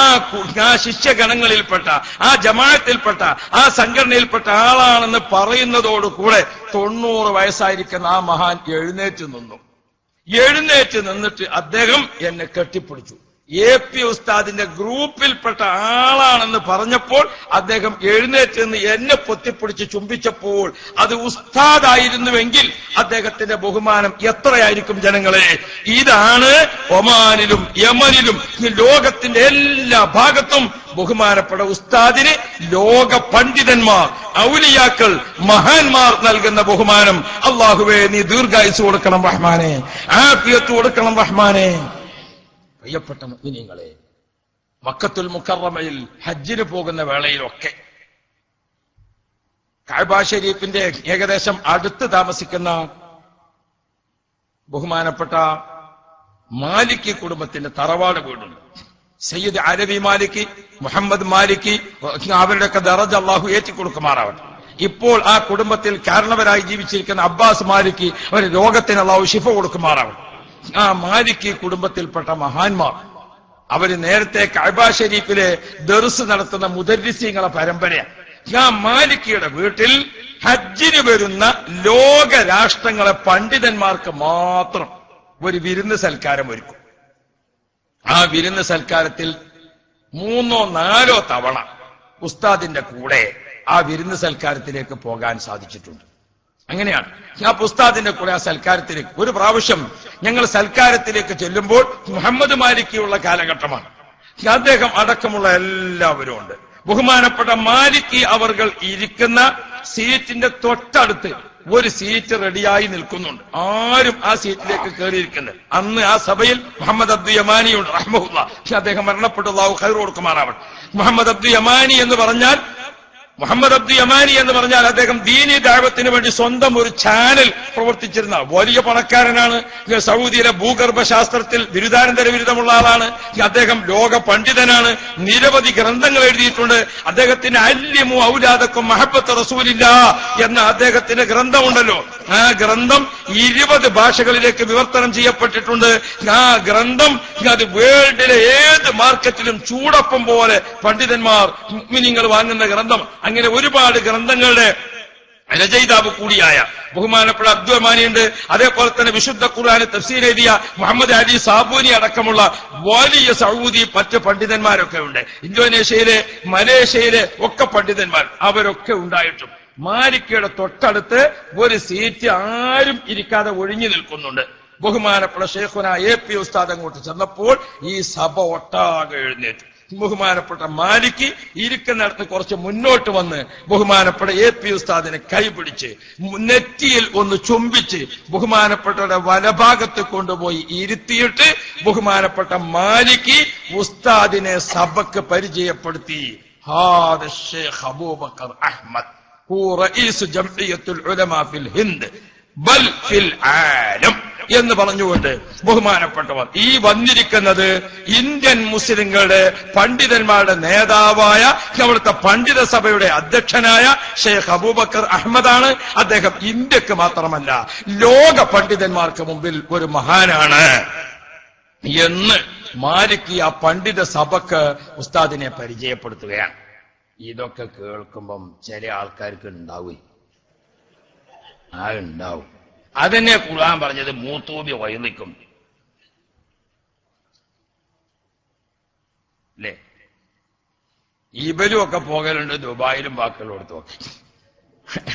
ശിഷ്യഗണങ്ങളിൽപ്പെട്ട, ആ ജമാഅത്തിൽപ്പെട്ട, ആ സംഘടനയിൽപ്പെട്ട ആളാണെന്ന് പറയുന്നതോടുകൂടെ 90 വയസ്സായിരിക്കുന്ന ആ മഹാൻ എഴുന്നേറ്റ് നിന്നിട്ട് അദ്ദേഹം എന്നെ കെട്ടിപ്പിടിച്ചു. AP ഉസ്താദിന്റെ ഗ്രൂപ്പിൽപ്പെട്ട ആളാണെന്ന് പറഞ്ഞപ്പോൾ അദ്ദേഹം എഴുന്നേറ്റ് നിന്ന് എന്നെ പൊത്തിപ്പിടിച്ച് ചുംബിച്ചപ്പോൾ അത് ഉസ്താദായിരുന്നുവെങ്കിൽ അദ്ദേഹത്തിന്റെ ബഹുമാനം എത്രയായിരിക്കും ജനങ്ങളെ? ഇതാണ് ഒമാനിലും യമനിലും ലോകത്തിന്റെ എല്ലാ ഭാഗത്തും ബഹുമാനപ്പെട്ട ഉസ്താദിന് ലോക പണ്ഡിതന്മാർ, ഔലിയാക്കൾ, മഹാന്മാർ നൽകുന്ന ബഹുമാനം. അല്ലാഹുവേ, നീ ദീർഘായുസ് കൊടുക്കണം റഹ്മാനെ, ആഫിയത്ത് കൊടുക്കണം റഹ്മാനെ. പ്രിയപ്പെട്ട മുഅ്മിനീങ്ങളെ, മക്കത്തുൽ മുക്കറമയിൽ ഹജ്ജിന് പോകുന്ന വേളയിലൊക്കെ കഅബ ശരീഫിന്റെ ഏകദേശം അടുത്ത് താമസിക്കുന്ന ബഹുമാനപ്പെട്ട മാലിക്കി കുടുംബത്തിന്റെ തറവാട് വീടുണ്ട്. സയ്യിദ് അരബി മാലിക്കി, മുഹമ്മദ് മാലിക്കി, അവരുടെയൊക്കെ ദറജ അല്ലാഹു ഏറ്റിക്കൊടുക്കുമാറാവട്ടെ. ഇപ്പോൾ ആ കുടുംബത്തിൽ കാരണവരായി ജീവിച്ചിരിക്കുന്ന അബ്ബാസ് മാലിക്കി, അവർ രോഗത്തിന് അല്ലാഹു ശിഫ കൊടുക്കുമാറാവട്ടെ. ആ മാലിക്കി കുടുംബത്തിൽപ്പെട്ട മഹാന്മാർ അവര് നേരത്തെ കഅബ ശരീഫിലെ ദർസ് നടത്തുന്ന മുദർരിസീങ്ങളെ പരമ്പരയാണ്. ആ മാലിക്കിയുടെ വീട്ടിൽ ഹജ്ജിന് വരുന്ന ലോക രാഷ്ട്രങ്ങളെ പണ്ഡിതന്മാർക്ക് മാത്രം ഒരു വിരുന്ന് സൽക്കാരം ഒരുക്കും. ആ വിരുന്ന് സൽക്കാരത്തിൽ 3 or 4 തവണ ഉസ്താദിന്റെ കൂടെ ആ വിരുന്ന് സൽക്കാരത്തിലേക്ക് പോകാൻ സാധിച്ചിട്ടുണ്ട്. അങ്ങനെയാണ് ആ ഉസ്താദിന്റെ കൂടെ ആ സൽക്കാരത്തിലേക്ക്. ഒരു പ്രാവശ്യം ഞങ്ങൾ സൽക്കാരത്തിലേക്ക് ചെല്ലുമ്പോൾ മുഹമ്മദ് മാലിക്കിയുള്ള കാലഘട്ടമാണ്. അദ്ദേഹം അടക്കമുള്ള എല്ലാവരും ഉണ്ട്. ബഹുമാനപ്പെട്ട മാലിക്കി അവർകൾ ഇരിക്കുന്ന സീറ്റിന്റെ തൊട്ടടുത്ത് ഒരു സീറ്റ് റെഡിയായി നിൽക്കുന്നുണ്ട്. ആരും ആ സീറ്റിലേക്ക് കയറിയിരിക്കുന്നത്. അന്ന് ആ സഭയിൽ മുഹമ്മദ് അബ്ദു യമാനിയുണ്ട് റഹ്മഹുല്ലാ. അദ്ദേഹം മരണപ്പെട്ടു, അല്ലാഹു ഖൈർ കൊടുക്കുമാറാവട്ടെ. മുഹമ്മദ് അബ്ദു യമാനി എന്ന് പറഞ്ഞാൽ അദ്ദേഹം ദീനി ദഅവത്തിന് വേണ്ടി സ്വന്തം ഒരു ചാനൽ പ്രവർത്തിച്ചിരുന്ന വലിയ പണക്കാരനാണ്. സൗദിയിലെ ഭൂഗർഭ ശാസ്ത്രത്തിൽ ബിരുദാനന്തര ബിരുദമുള്ള ആളാണ്. അദ്ദേഹം ലോക പണ്ഡിതനാണ്. നിരവധി ഗ്രന്ഥങ്ങൾ എഴുതിയിട്ടുണ്ട്. അദ്ദേഹത്തിന് അല്ലിമു ഔലാദക്കും മഹബ്ബത്ത് റസൂലില്ലാ എന്ന അദ്ദേഹത്തിന്റെ ഗ്രന്ഥമുണ്ടല്ലോ. ആ ഗ്രന്ഥം 20 ഭാഷകളിലേക്ക് വിവർത്തനം ചെയ്യപ്പെട്ടിട്ടുണ്ട്. ആ ഗ്രന്ഥം അത് വേൾഡിലെ ഏത് മാർക്കറ്റിലും ചൂടപ്പം പോലെ പണ്ഡിതന്മാർ മുഅ്മിനീങ്ങൾ വാങ്ങുന്ന ഗ്രന്ഥം. അങ്ങനെ ഒരുപാട് ഗ്രന്ഥങ്ങളുടെ രചയിതാവ് കൂടിയായ ബഹുമാനപ്പെട്ട അബ്ദുറഹ്മാനിയുണ്ട്. അതേപോലെ തന്നെ വിശുദ്ധ ഖുർആന് തഫ്സീർ എഴുതിയ മുഹമ്മദ് അലി സാബൂനി അടക്കമുള്ള വലിയ സൗദി മറ്റ് പണ്ഡിതന്മാരൊക്കെ ഉണ്ട്. ഇന്തോനേഷ്യയിലെ, മലേഷ്യയിലെ ഒക്കെ പണ്ഡിതന്മാർ അവരൊക്കെ ഉണ്ടായിട്ടും മാലിക്കയുടെ തൊട്ടടുത്ത് ഒരു സീറ്റ് ആരും ഇരിക്കാതെ ഒഴിഞ്ഞു നിൽക്കുന്നുണ്ട്. ബഹുമാനപ്പെട്ട ഷെയ്ഖുന AP ഉസ്താദ് അങ്ങോട്ട് ചെന്നപ്പോൾ ഈ സഭ ഒട്ടാകെ എഴുന്നേറ്റു. ബഹുമാനപ്പെട്ട മാലിക്കി ഇരിക്കുന്നിടത്ത് കുറച്ച് മുന്നോട്ട് വന്ന് ബഹുമാനപ്പെട്ട AP ഉസ്താദിനെ കൈപിടിച്ച് നെറ്റിയിൽ ഒന്ന് ചുംബിച്ച് ബഹുമാനപ്പെട്ടവരുടെ വലഭാഗത്ത് കൊണ്ടുപോയി ഇരുത്തിയിട്ട് ബഹുമാനപ്പെട്ട മാലിക്കി ഉസ്താദിനെ സഭക്ക് പരിചയപ്പെടുത്തി. ഹാദ ഷെയ്ഖ് അബൂബക്കർ അഹ്മദ് ഹു റഈസ് ജംഇയ്യത്തുൽ ഉലമാ ഫിൽ ഹിന്ദ് ബൽ ഫിൽ ആലം എന്ന് പറഞ്ഞുകൊണ്ട് ബഹുമാനപ്പെട്ടവർ ഈ വന്നിരിക്കുന്നത് ഇന്ത്യൻ മുസ്ലിങ്ങളുടെ പണ്ഡിതന്മാരുടെ നേതാവായ അവിടുത്തെ പണ്ഡിത സഭയുടെ അധ്യക്ഷനായ ഷെയ്ഖ് അബൂബക്കർ അഹ്മദാണ്. അദ്ദേഹം ഇന്ത്യക്ക് മാത്രമല്ല ലോക പണ്ഡിതന്മാർക്ക് മുമ്പിൽ ഒരു മഹാനാണ് എന്ന് മാലിക്കി ആ പണ്ഡിത സഭക്ക് ഉസ്താദിനെ പരിചയപ്പെടുത്തുകയാണ്. ഇതൊക്കെ കേൾക്കുമ്പം ചില ആൾക്കാർക്ക് ഉണ്ടാവും. അതന്നെ ഖുർആൻ പറഞ്ഞത് മൂത്തൂബി വൈദിക്കും അല്ലേ. ഇബലും ഒക്കെ പോകലുണ്ട് ദുബായിലും ബാക്കിയുള്ളടത്തും ഒക്കെ.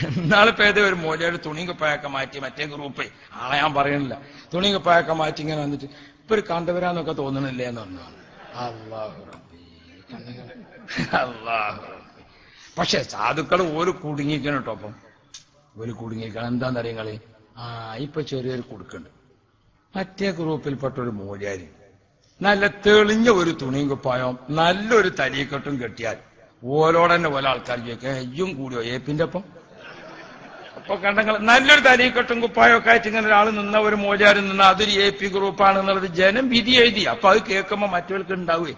എന്നാളിപ്പോ ഏതോ ഒരു മോലയുടെ തുണി കുപ്പായൊക്കെ മാറ്റി മറ്റേ ഗ്രൂപ്പ് ആളെ ഞാൻ പറയുന്നില്ല, തുണി കുപ്പായൊക്കെ മാറ്റി ഇങ്ങനെ വന്നിട്ട് ഇപ്പൊ ഒരു കണ്ടുവരാന്നൊക്കെ തോന്നണില്ലേ എന്ന് പറഞ്ഞു. അല്ലാഹു റബ്ബി, അല്ലാഹു റബ്ബി. പക്ഷെ സാധുക്കൾ ഒരു കുടുങ്ങിക്കണം കേട്ടോ. അപ്പം ഒരു കുടുങ്ങിക്കണം. എന്താന്നറിയങ്ങള്, ഇപ്പൊ ചെറിയൊരു കുടുക്കുണ്ട്. മറ്റേ ഗ്രൂപ്പിൽപ്പെട്ട ഒരു മൂല്യാരി നല്ല തെളിഞ്ഞ ഒരു തുണിയും കുപ്പായം നല്ലൊരു തലീക്കെട്ടും കെട്ടിയാൽ ഓരോടന്നെ പോലെ ആൾക്കാർ ചോദിക്കാം, അയ്യും കൂടിയോ ഏപ്പിന്റെ ഒപ്പം? അപ്പൊ കണ്ടങ്ങൾ നല്ലൊരു തരീക്കെട്ടും കുപ്പായൊക്കെ ആയിട്ട് ഇങ്ങനെ ഒരാൾ നിന്ന ഒരു മോചാരം നിന്ന അതൊരു AP ഗ്രൂപ്പാണെന്നുള്ളത് ജനം വിധി എഴുതി. അപ്പൊ അത് കേൾക്കുമ്പോ മറ്റവർക്ക് ഉണ്ടാവും.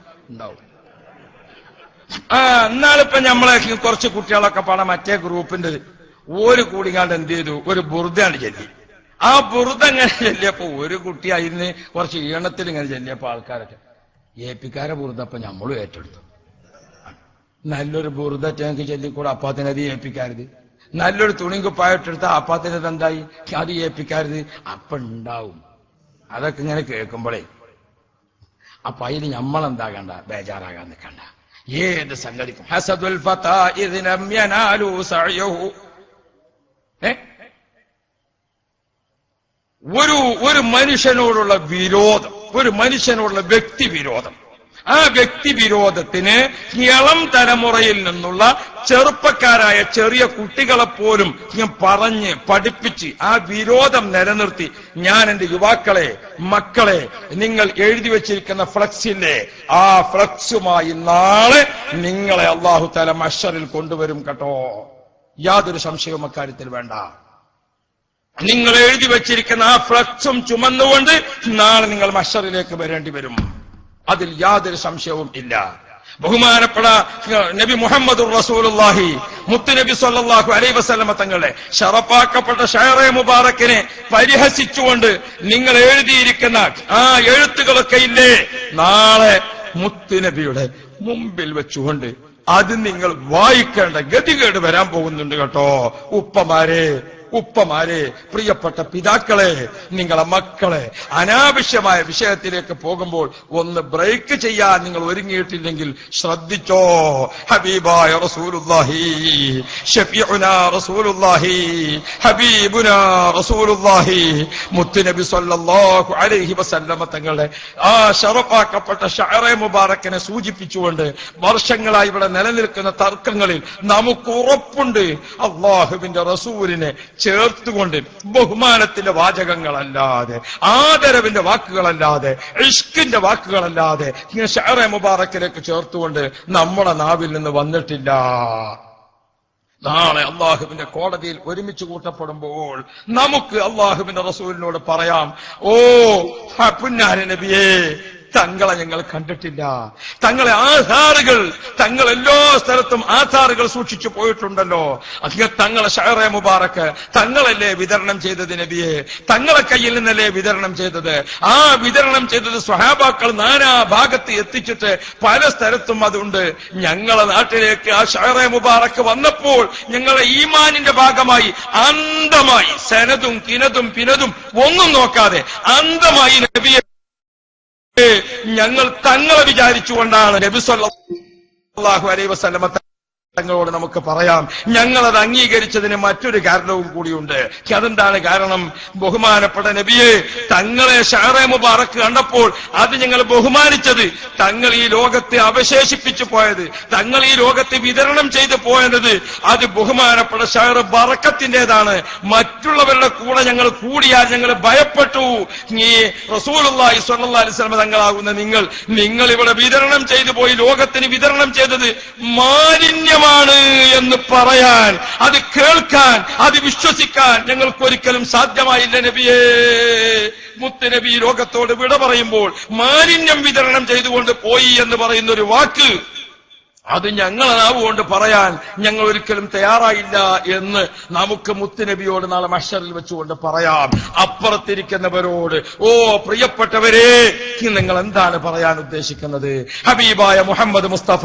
എന്നാലിപ്പോ നമ്മളെ കുറച്ച് കുട്ടികളൊക്കെ പാടാൻ മറ്റേ ഗ്രൂപ്പിന്റെ ഒരു കൂടിങ്ങാണ്ട് എന്ത് ചെയ്തു, ഒരു ബുർദാണ് ചൊല്ലി. ആ ബുർദ ഇങ്ങനെ ചൊല്ലിയപ്പോ ഒരു കുട്ടിയായിരുന്നു കുറച്ച് ഈണത്തിൽ ഇങ്ങനെ ചൊല്ലിയപ്പോ ആൾക്കാരൊക്കെ ഏപ്പിക്കാരെ ബുർദപ്പോ നമ്മളും ഏറ്റെടുത്തു. നല്ലൊരു ബുർദ ഞങ്ങൾക്ക് ചൊല്ലിക്കൂടെ, അപ്പാത്തിനത് ഏപ്പിക്കാരുത്. നല്ലൊരു തുണിക്കുപ്പായിട്ടെടുത്ത അപ്പാത്തിനത് എന്തായി, അത് ഏപ്പിക്കാരുത്. അപ്പൊ ഉണ്ടാവും. അതൊക്കെ ഇങ്ങനെ കേൾക്കുമ്പോഴേ അപ്പൊ അതിന് നമ്മളെന്താകണ്ട, ബേജാറാകാൻ നിൽക്കണ്ട. ഏത് സംഗതിക്കും ഹസദുൽ ഫതാ ഇദ് ലം യനാലു സഅയഹു. ഒരു മനുഷ്യനോടുള്ള വിരോധം, ഒരു മനുഷ്യനോടുള്ള വ്യക്തി വിരോധം, ആ വ്യക്തി വിരോധത്തിന് ഇളം തലമുറയിൽ നിന്നുള്ള ചെറുപ്പക്കാരായ ചെറിയ കുട്ടികളെപ്പോലും ഞാൻ പറഞ്ഞ് പഠിപ്പിച്ച് ആ വിരോധം നിലനിർത്തി ഞാൻ എന്റെ യുവാക്കളെ, മക്കളെ, നിങ്ങൾ എഴുതി വെച്ചിരിക്കുന്ന ഫ്ലക്സില്ലേ, ആ ഫ്ലക്സുമായി നാളെ നിങ്ങളെ അല്ലാഹു തആല മഹ്ശറിൽ കൊണ്ടുവരും കേട്ടോ. യാതൊരു സംശയവും അക്കാര്യത്തിൽ വേണ്ട. നിങ്ങൾ എഴുതി വെച്ചിരിക്കുന്ന ആ ഫ്ലക്സും ചുമന്നുകൊണ്ട് നാളെ നിങ്ങൾ മഹ്ശറിലേക്ക് വരേണ്ടി വരും. അതിൽ യാതൊരു സംശയവും ഇല്ല. ബഹുമാനപ്പെട്ട നബി മുഹമ്മദുർ റസൂലുള്ളാഹി മുത്തുനബി സ്വല്ലല്ലാഹു അലൈഹി വസല്ലമ തങ്ങളെ ശറഫാക്കപ്പെട്ട ഷഅറെ മുബാറക്കിനെ പരിഹസിച്ചുകൊണ്ട് നിങ്ങൾ എഴുതിയിരിക്കുന്ന ആ എഴുത്തുകളൊക്കെ ഇല്ലേ, നാളെ മുത്തുനബിയുടെ മുമ്പിൽ വെച്ചുകൊണ്ട് അത് നിങ്ങൾ വായിക്കേണ്ട ഗതികേട് വരാൻ പോകുന്നുണ്ട് കേട്ടോ. ഉപ്പമാരെ, പ്രിയപ്പെട്ട പിതാക്കളെ, നിങ്ങളെ മക്കളെ അനാവശ്യമായ വിഷയത്തിലേക്ക് പോകുമ്പോൾ ഒന്ന് ബ്രേക്ക് ചെയ്യാൻ നിങ്ങൾ ഒരുങ്ങിയിട്ടില്ലെങ്കിൽ ശ്രദ്ധിച്ചോ. ഹബീബായ റസൂലുള്ളാഹി, ഷഫീഉനാ റസൂലുള്ളാഹി, ഹബീബുനാ റസൂലുള്ളാഹി മുത്തുനബി സ്വല്ലല്ലാഹു അലൈഹി വസല്ലമ തങ്ങളുടെ ആ ശറഫാക്കപ്പെട്ട ഷഅറെ മുബാറക്കിനെ സൂചിപ്പിച്ചുകൊണ്ട് വർഷങ്ങളായി ഇവിടെ നിലനിൽക്കുന്ന തർക്കങ്ങളിൽ നമുക്ക് ഉറപ്പുണ്ട്, അല്ലാഹുവിന്റെ റസൂലിനെ ചേർത്തുകൊണ്ട് ബഹുമാനത്തിന്റെ വാചകങ്ങളല്ലാതെ, ആദരവിന്റെ വാക്കുകളല്ലാതെ, ഇഷ്കിന്റെ വാക്കുകളല്ലാതെ ഷഅറെ മുബാറക്കിലേക്ക് ചേർത്തുകൊണ്ട് നമ്മുടെ നാവിൽ നിന്ന് വന്നിട്ടില്ല. നാളെ അള്ളാഹുവിന്റെ കോടതിയിൽ ഒരുമിച്ച് കൂട്ടപ്പെടുമ്പോൾ നമുക്ക് അള്ളാഹുവിന്റെ റസൂലിനോട് പറയാം, ഓ പുന്നാര നബിയേ, തങ്ങളെ ഞങ്ങൾ കണ്ടിട്ടില്ല. തങ്ങളെ ആധാറുകൾ, തങ്ങൾ എല്ലാ സ്ഥലത്തും ആധാറുകൾ സൂക്ഷിച്ചു പോയിട്ടുണ്ടല്ലോ. അങ്ങനെ തങ്ങളെ ഷഅറെ മുബാറക്ക് തങ്ങളല്ലേ വിതരണം ചെയ്തത് നബിയെ, തങ്ങളെ കയ്യിൽ നിന്നല്ലേ വിതരണം ചെയ്തത്. ആ വിതരണം ചെയ്തത് സ്വഹാബാക്കൾ നാനാ ഭാഗത്ത് എത്തിച്ചിട്ട് പല സ്ഥലത്തും അതുണ്ട്. ഞങ്ങളെ നാട്ടിലേക്ക് ആ ഷഅറെ മുബാറക്ക് വന്നപ്പോൾ ഞങ്ങളെ ഈമാനിന്റെ ഭാഗമായി അന്ധമായി സനതും കിനതും പിനതും ഒന്നും നോക്കാതെ അന്ധമായി നബിയെ ഞങ്ങൾ തങ്ങളെ വിചാരിച്ചുകൊണ്ടാണ് നബി സല്ലല്ലാഹു അലൈഹി വസല്ലമ തങ്ങളോട് നമുക്ക് പറയാം. ഞങ്ങളത് അംഗീകരിച്ചതിന് മറ്റൊരു കാരണവും കൂടിയുണ്ട്. അതെന്താണ് കാരണം? ബഹുമാനപ്പെട്ട നബിയെ, തങ്ങളെ ഷഅറെ മുബാറക്ക് കണ്ടപ്പോൾ അത് ഞങ്ങൾ ബഹുമാനിച്ചത്, തങ്ങൾ ഈ ലോകത്തെ അവശേഷിപ്പിച്ചു പോയത്, തങ്ങൾ ഈ ലോകത്തെ വിതരണം ചെയ്തു പോയത് അത് ബഹുമാനപ്പെട്ട ഷഅറെ ബറക്കത്തിന്റേതാണ്. മറ്റുള്ളവരുടെ കൂടെ ഞങ്ങൾ കൂടിയാൽ ഞങ്ങൾ ഭയപ്പെട്ടു. ഈ റസൂലുള്ളാഹി സ്വല്ലല്ലാഹു അലൈഹി വസല്ലം തങ്ങളാകുന്ന നിങ്ങൾ ഇവിടെ വിതരണം ചെയ്തു പോയി, ലോകത്തിന് വിതരണം ചെയ്തത് മാലിന്യം എന്ന് പറയാൻ, അത് കേൾക്കാൻ, അത് വിശ്വസിക്കാൻ ഞങ്ങൾക്കൊരിക്കലും സാധ്യമായില്ല നബിയേ. മുത്തുനബി ലോകത്തോട് വിട പറയുമ്പോൾ മാലിന്യം വിതരണം ചെയ്തുകൊണ്ട് പോയി എന്ന് പറയുന്ന ഒരു വാക്ക്, അത് ഞങ്ങളെ നാവുകൊണ്ട് പറയാൻ ഞങ്ങൾ ഒരിക്കലും തയ്യാറായില്ല എന്ന് നമുക്ക് മുത്തുനബിയോട് നാളെ മഹ്ശറിൽ വെച്ചുകൊണ്ട് പറയാം. അപ്പുറത്തിരിക്കുന്നവരോട്, ഓ പ്രിയപ്പെട്ടവരെ, നിങ്ങൾ എന്താണ് പറയാൻ ഉദ്ദേശിക്കുന്നത്? ഹബീബായ മുഹമ്മദ് മുസ്തഫ,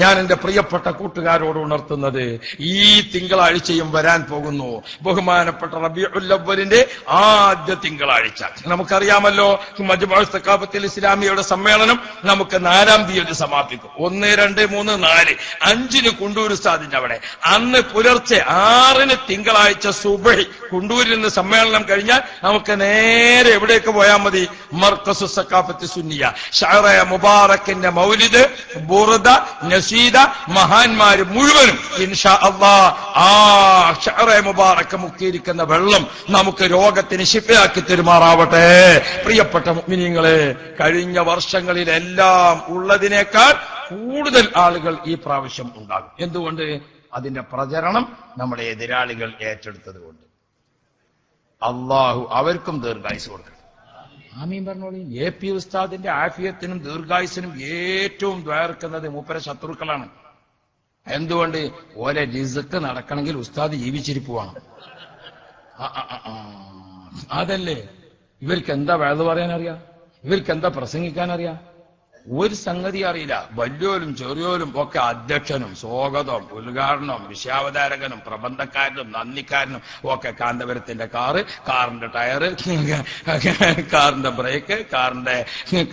ഞാൻ എന്റെ പ്രിയപ്പെട്ട കൂട്ടുകാരോട് ഉണർത്തുന്നത്, ഈ തിങ്കളാഴ്ചയും വരാൻ പോകുന്നു ബഹുമാനപ്പെട്ട റബീഉൽ അവ്വലിന്റെ ആദ്യ തിങ്കളാഴ്ച. നമുക്കറിയാമല്ലോ, മജ്മുഅ സഖാഫത്തുൽ ഇസ്ലാമിയയുടെ സമ്മേളനം നമുക്ക് 4-ാം തീയതി സമാപിക്കും. 1, 2, 3, 4, 5 കുണ്ടൂർ ഉസ്താദിന്റെ അവിടെ. അന്ന് പുലർച്ചെ 6 തിങ്കളാഴ്ച സുബഹി കുണ്ടൂരിൽ നിന്ന് സമ്മേളനം കഴിഞ്ഞാൽ നമുക്ക് നേരെ എവിടേക്ക് പോയാൽ മതി? മർക്കസു സഖാഫത്ത് സുന്നിയ. ഷഅറെ മുബാറക്കിന്റെ മൗലിദ്, ബുർദ, നസീദ, മഹാന്മാര് മുഴുവനും ഇൻഷാ അല്ലാഹ് ആ ഷഅറെ മുബാറക്ക് മുക്കിയിരിക്കുന്ന വെള്ളം നമുക്ക് രോഗത്തിന് ശിഫയാക്കി തെരുമാറാവട്ടെ. പ്രിയപ്പെട്ട മുഅ്മിനീങ്ങളെ, കഴിഞ്ഞ വർഷങ്ങളിലെല്ലാം ഉള്ളതിനേക്കാൾ കൂടുതൽ ആളുകൾ ഈ പ്രാവശ്യം ഉണ്ടാകും. എന്തുകൊണ്ട്? അതിന്റെ പ്രചരണം നമ്മുടെ എതിരാളികൾ ഏറ്റെടുത്തത് കൊണ്ട്. അള്ളാഹു അവർക്കും ദീർഘായുസ് കൊടുക്കണം. ആമീൻ പറഞ്ഞോളി. AP ഉസ്താദിന്റെ ആഫിയത്തിനും ദീർഘായുസിനും ഏറ്റവും ദ്വാർക്കുന്നത് മൂപ്പര ശത്രുക്കളാണ്. എന്തുകൊണ്ട്? ഓലെ റിസ്ക് നടക്കണമെങ്കിൽ ഉസ്താദ് ജീവിച്ചിരിപ്പുവാണ്. അതല്ലേ. ഇവർക്ക് എന്താ വേദ പറയാനറിയാം? ഇവർക്ക് എന്താ പ്രസംഗിക്കാനറിയാം? ഒരു സംഗതി അറിയില്ല. വലിയോലും ചെറിയോലും ഒക്കെ അധ്യക്ഷനും സ്വാഗതവും ഉദ്ഘാടനവും വിഷയാവതാരകനും പ്രബന്ധക്കാരനും നന്ദിക്കാരനും ഒക്കെ കാന്തപുരത്തിന്റെ കാറിന്റെ ടയറ്, കാറിന്റെ ബ്രേക്ക്, കാറിന്റെ